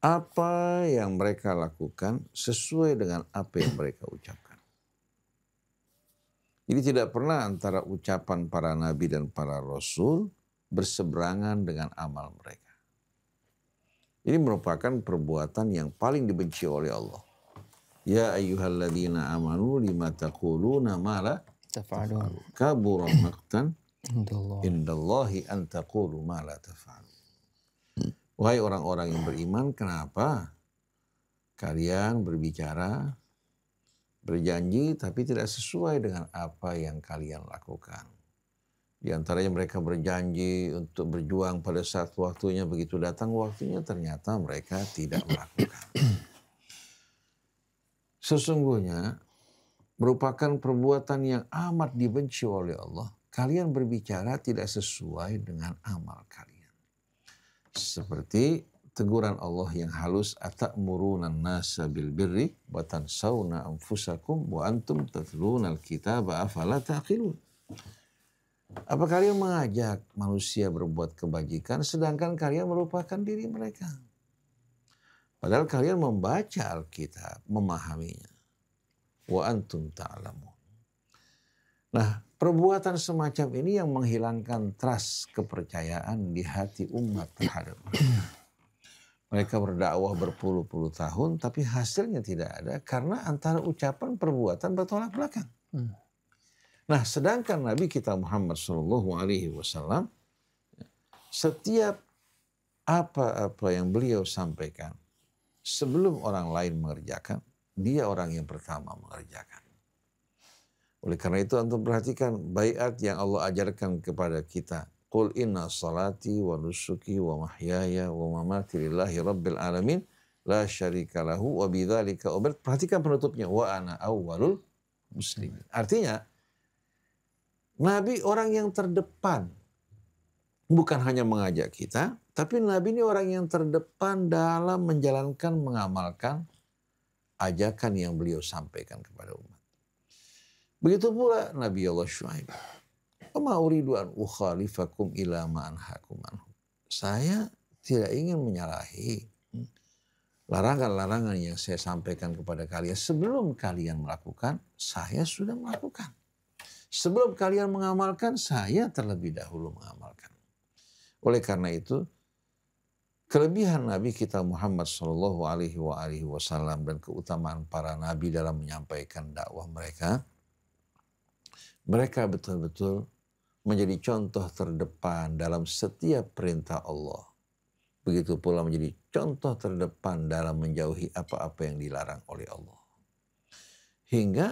apa yang mereka lakukan sesuai dengan apa yang mereka ucapkan. Jadi tidak pernah antara ucapan para nabi dan para rasul berseberangan dengan amal mereka. Ini merupakan perbuatan yang paling dibenci oleh Allah. Ya ayyuhalladzina amanu lima taquluna ma la taf'alun. Kabura maqtan indallahi an taqulu ma la taf'alun. Wahai orang-orang yang beriman, kenapa kalian berbicara, berjanji tapi tidak sesuai dengan apa yang kalian lakukan? Di antaranya mereka berjanji untuk berjuang pada saat waktunya, begitu datang waktunya ternyata mereka tidak melakukan. Sesungguhnya merupakan perbuatan yang amat dibenci oleh Allah. Kalian berbicara tidak sesuai dengan amal kalian. Seperti teguran Allah yang halus, atamuruna an-nasa bil birri wa tansawna anfusakum wa antum tatluna al-kitaba afala taqilun. Apa kalian mengajak manusia berbuat kebajikan sedangkan kalian melupakan diri mereka? Padahal kalian membaca Alkitab, memahaminya. Wa antum ta'lamun. Nah, perbuatan semacam ini yang menghilangkan trust, kepercayaan di hati umat terhadap mereka. Mereka berdakwah berpuluh-puluh tahun tapi hasilnya tidak ada karena antara ucapan perbuatan bertolak belakang. Nah, sedangkan Nabi kita Muhammad SAW, setiap apa-apa yang beliau sampaikan, sebelum orang lain mengerjakan, dia orang yang pertama mengerjakan. Oleh karena itu, antum perhatikan baiat yang Allah ajarkan kepada kita. Qul inna salati wa nusuki wa mahyaya wa mamati lillahi rabbil alamin la syarika lahu wa bidzalika umirt. Perhatikan penutupnya, wa ana awwalul muslimin. Artinya, Nabi orang yang terdepan, bukan hanya mengajak kita, tapi Nabi ini orang yang terdepan dalam menjalankan, mengamalkan ajakan yang beliau sampaikan kepada umat. Begitu pula Nabi Allah Syuaib. Wa uridu an ukhalifakum ila ma anhaakum anhu. Saya tidak ingin menyalahi larangan-larangan yang saya sampaikan kepada kalian. Sebelum kalian melakukan, saya sudah melakukan. Sebelum kalian mengamalkan, saya terlebih dahulu mengamalkan. Oleh karena itu, kelebihan Nabi kita Muhammad SAW dan keutamaan para Nabi dalam menyampaikan dakwah mereka, mereka betul-betul menjadi contoh terdepan dalam setiap perintah Allah. Begitu pula menjadi contoh terdepan dalam menjauhi apa-apa yang dilarang oleh Allah. Hingga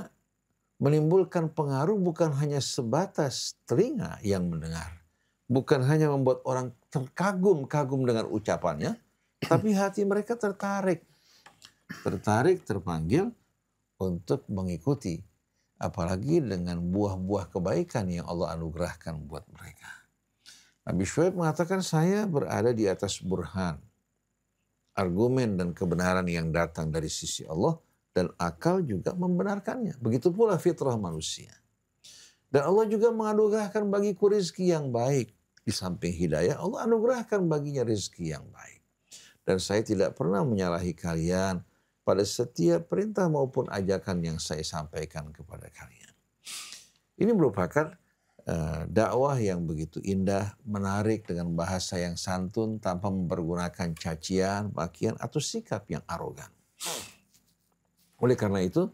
menimbulkan pengaruh bukan hanya sebatas telinga yang mendengar. Bukan hanya membuat orang terkagum-kagum dengan ucapannya, tapi hati mereka tertarik. Tertarik, terpanggil untuk mengikuti. Apalagi dengan buah-buah kebaikan yang Allah anugerahkan buat mereka. Nabi Syuaib mengatakan, saya berada di atas burhan. Argumen dan kebenaran yang datang dari sisi Allah. Dan akal juga membenarkannya. Begitu pula fitrah manusia. Dan Allah juga menganugerahkan bagiku rezeki yang baik. Di samping hidayah, Allah anugerahkan baginya rezeki yang baik. Dan saya tidak pernah menyalahi kalian pada setiap perintah maupun ajakan yang saya sampaikan kepada kalian. Ini merupakan dakwah yang begitu indah, menarik dengan bahasa yang santun tanpa mempergunakan cacian, makian, atau sikap yang arogan. Oleh karena itu,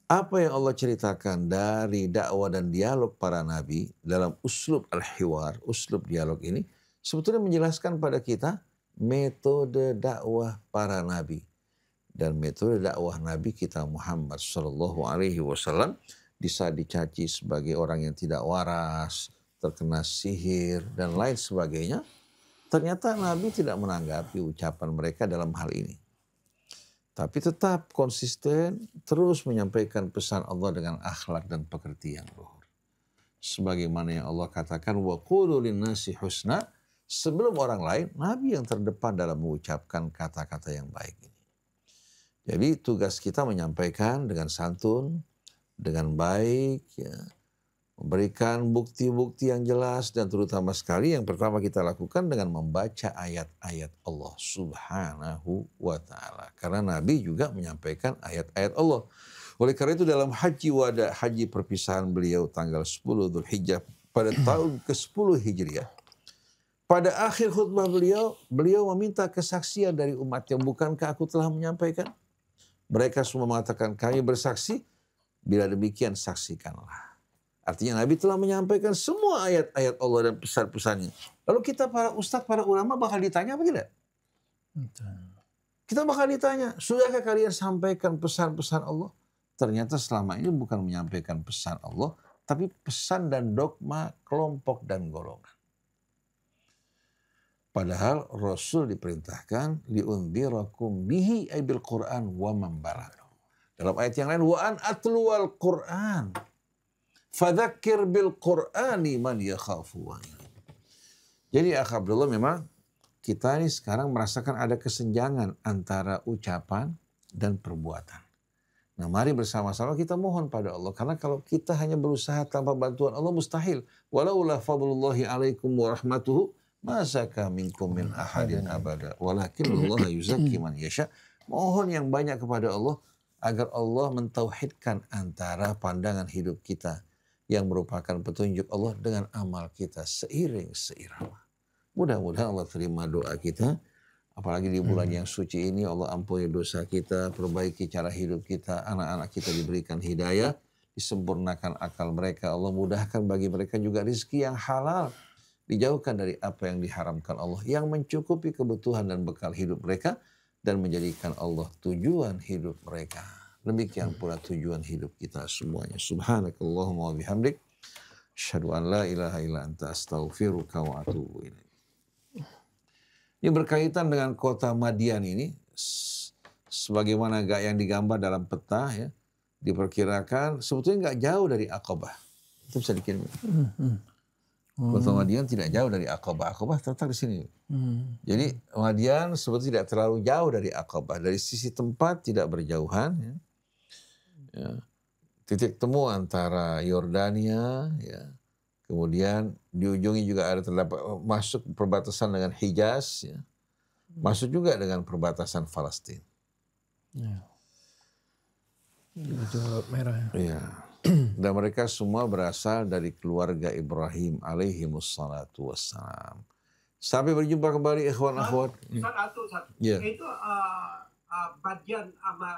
apa yang Allah ceritakan dari dakwah dan dialog para nabi dalam uslub al-hiwar, uslub dialog ini, sebetulnya menjelaskan pada kita metode dakwah para nabi. Dan metode dakwah nabi kita Muhammad SAW bisa dicaci sebagai orang yang tidak waras, terkena sihir, dan lain sebagainya. Ternyata nabi tidak menanggapi ucapan mereka dalam hal ini. Tapi tetap konsisten terus menyampaikan pesan Allah dengan akhlak dan pekerti yang luhur. Sebagaimana yang Allah katakan, wa qulu linnasi husna, sebelum orang lain, Nabi yang terdepan dalam mengucapkan kata-kata yang baik ini. Jadi tugas kita menyampaikan dengan santun, dengan baik, ya, memberikan bukti-bukti yang jelas, dan terutama sekali yang pertama kita lakukan dengan membaca ayat-ayat Allah Subhanahu wa ta'ala. Karena Nabi juga menyampaikan ayat-ayat Allah. Oleh karena itu dalam haji wada, haji perpisahan beliau tanggal 10 Dzulhijjah pada tahun ke-10 Hijriah. Pada akhir khutbah beliau meminta kesaksian dari umatnya. Bukankah aku telah menyampaikan? Mereka semua mengatakan, kami bersaksi, bila demikian saksikanlah. Artinya Nabi telah menyampaikan semua ayat-ayat Allah dan pesan-pesannya. Lalu kita para ustadz, para ulama bakal ditanya apa tidak? Kita bakal ditanya, sudahkah kalian sampaikan pesan-pesan Allah? Ternyata selama ini bukan menyampaikan pesan Allah, tapi pesan dan dogma kelompok dan golongan. Padahal Rasul diperintahkan liundzirakum bihi ay bil Quran wa man balagh. Dalam ayat yang lain wa an atluwal Quran fadzakir bil Qur'ani man yakhafu wa'id. Jadi akh Abdullah, memang kita ini sekarang merasakan ada kesenjangan antara ucapan dan perbuatan. Nah, mari bersama-sama kita mohon pada Allah, karena kalau kita hanya berusaha tanpa bantuan Allah mustahil. Walaula fadlullahi alaikum wa rahmatuhu masaka minkum min ahadin abada walakin Allah yuzakki man yasha. Mohon yang banyak kepada Allah agar Allah mentauhidkan antara pandangan hidup kita yang merupakan petunjuk Allah dengan amal kita seiring seirama. Mudah-mudahan Allah terima doa kita, apalagi di bulan yang suci ini. Allah ampuni dosa kita, perbaiki cara hidup kita, anak-anak kita diberikan hidayah, disempurnakan akal mereka, Allah mudahkan bagi mereka juga rezeki yang halal, dijauhkan dari apa yang diharamkan Allah, yang mencukupi kebutuhan dan bekal hidup mereka, dan menjadikan Allah tujuan hidup mereka. Demikian pula tujuan hidup kita semuanya. Subhanakallahumma wa bihamdik, asyhadu an la ilaha illa anta astaghfiruka wa atubu ilaik. Ini berkaitan dengan kota Madian ini, sebagaimana yang digambar dalam peta, ya, diperkirakan sebetulnya nggak jauh dari Aqabah. Itu bisa dikirim. Kota Madian tidak jauh dari Aqabah. Aqabah terletak di sini. Jadi Madian sebetulnya tidak terlalu jauh dari Aqabah. Dari sisi tempat tidak berjauhan. Ya. Ya. Titik temu antara Yordania, ya. Kemudian di ujungnya juga ada terdapat masuk perbatasan dengan Hijaz, ya. Masuk juga dengan perbatasan Palestina. Ya. Di ujung Laut Merah. Ya. Dan mereka semua berasal dari keluarga Ibrahim alaihimussalatu wassalam. Sampai berjumpa kembali ikhwan akhwat. Satu. Ya. Itu Madian sama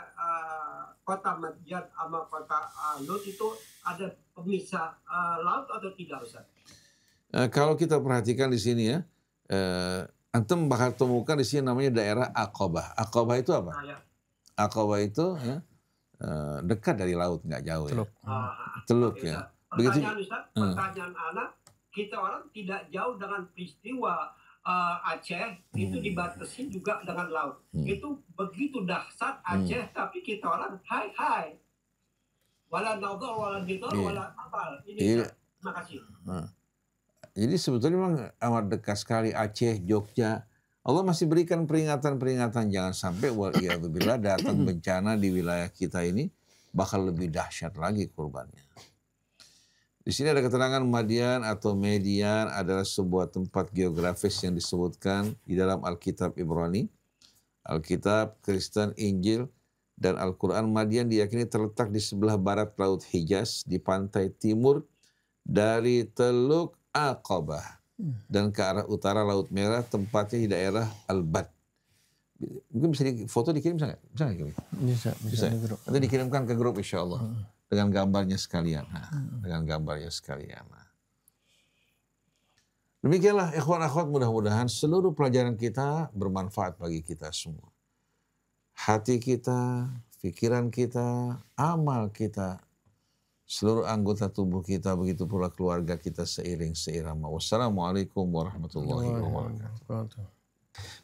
kota Madian sama kota Lut itu ada pemisah laut atau tidak, Ustaz? Kalau kita perhatikan di sini, ya, antum bakal temukan di sini namanya daerah Aqabah. Aqabah itu apa? Aqabah itu, ya, dekat dari laut, nggak jauh. Teluk. Ya. Teluk, ya. Begitu. Pertanyaan Ustaz, pertanyaan anak, kita orang tidak jauh dengan peristiwa Aceh itu dibatasi juga dengan laut. Itu begitu dahsyat Aceh, tapi kita orang hai. Wala naudhu wala nidhar wala apal. Ini, terima kasih. Jadi sebetulnya memang amat dekat sekali Aceh, Jogja. Allah masih berikan peringatan-peringatan, jangan sampai waliyadzubillah datang bencana di wilayah kita ini bakal lebih dahsyat lagi korbannya. Di sini ada keterangan Madian atau Median adalah sebuah tempat geografis yang disebutkan di dalam Alkitab Ibrani, Alkitab Kristen, Injil, dan Al-Quran. Madian diyakini terletak di sebelah barat Laut Hijaz, di pantai timur dari Teluk Aqabah, dan ke arah utara Laut Merah, tempatnya di daerah Al-Bad. Mungkin bisa foto dikirim, bisa nggak? Bisa nggak kirim? Bisa. Nanti dikirimkan ke grup insya Allah. Dengan gambarnya sekalian. Dengan gambarnya sekalian. Demikianlah ikhwan akhwat, mudah-mudahan seluruh pelajaran kita bermanfaat bagi kita semua. Hati kita, pikiran kita, amal kita, seluruh anggota tubuh kita, begitu pula keluarga kita seiring seirama. Wassalamualaikum warahmatullahi wabarakatuh.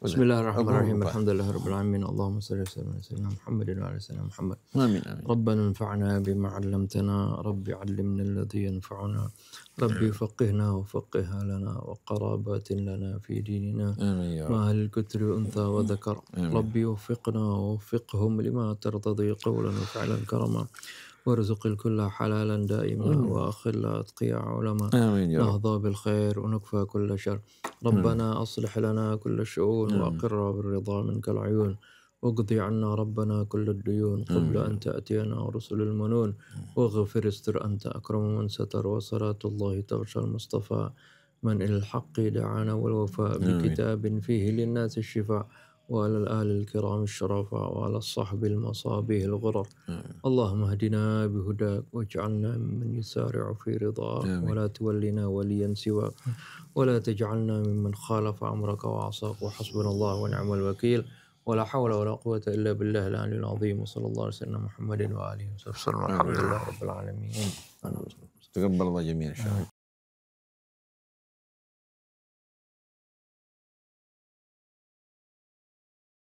Bismillahirrahmanirrahim. Alhamdulillahirabbil alamin. Allahumma shalli ala sayyidina Muhammadin wa ala sayyidina Muhammad. Amin amin. Rabbana anfa'na bima 'allamtana, Rabbi 'allimna alladhi yanfa'una. Rabbi faqihna wa faqih lana wa qarabatin lana fi dinina. Amin ya Ma Rabb. hal kutri untha wa dhakar. Rabbi waffiqna wa waffiqhum lima tartadi qawlan wa fi'lan karama. وارزق الكل حلالا دائما وأخل أتقياء علماء نهضى بالخير ونكفى كل شر ربنا أصلح لنا كل الشؤون وأقر بالرضا منك العيون واقضي عنا ربنا كل الديون قبل أن تأتينا رسل المنون واغفر استر أنت أكرم من ستر وصلاة الله تغشى المصطفى من إلى الحق دعانا والوفاء بكتاب فيه للناس الشفاء وعلى الآل الكرام الشرفاء وعلى الصحب المصابيح الغرر اللهم اهدنا بهداك واجعلنا ممن يسارع في رضاك ولا تولنا وليا سواك ولا تجعلنا ممن خالف أمرك وعصاك وحسبنا الله ونعم الوكيل ولا حول ولا قوة إلا بالله العلي العظيم وصلى الله على سيدنا محمد وآله وصحبه وسلم الحمد لله رب العالمين. تقبل الله جميعا.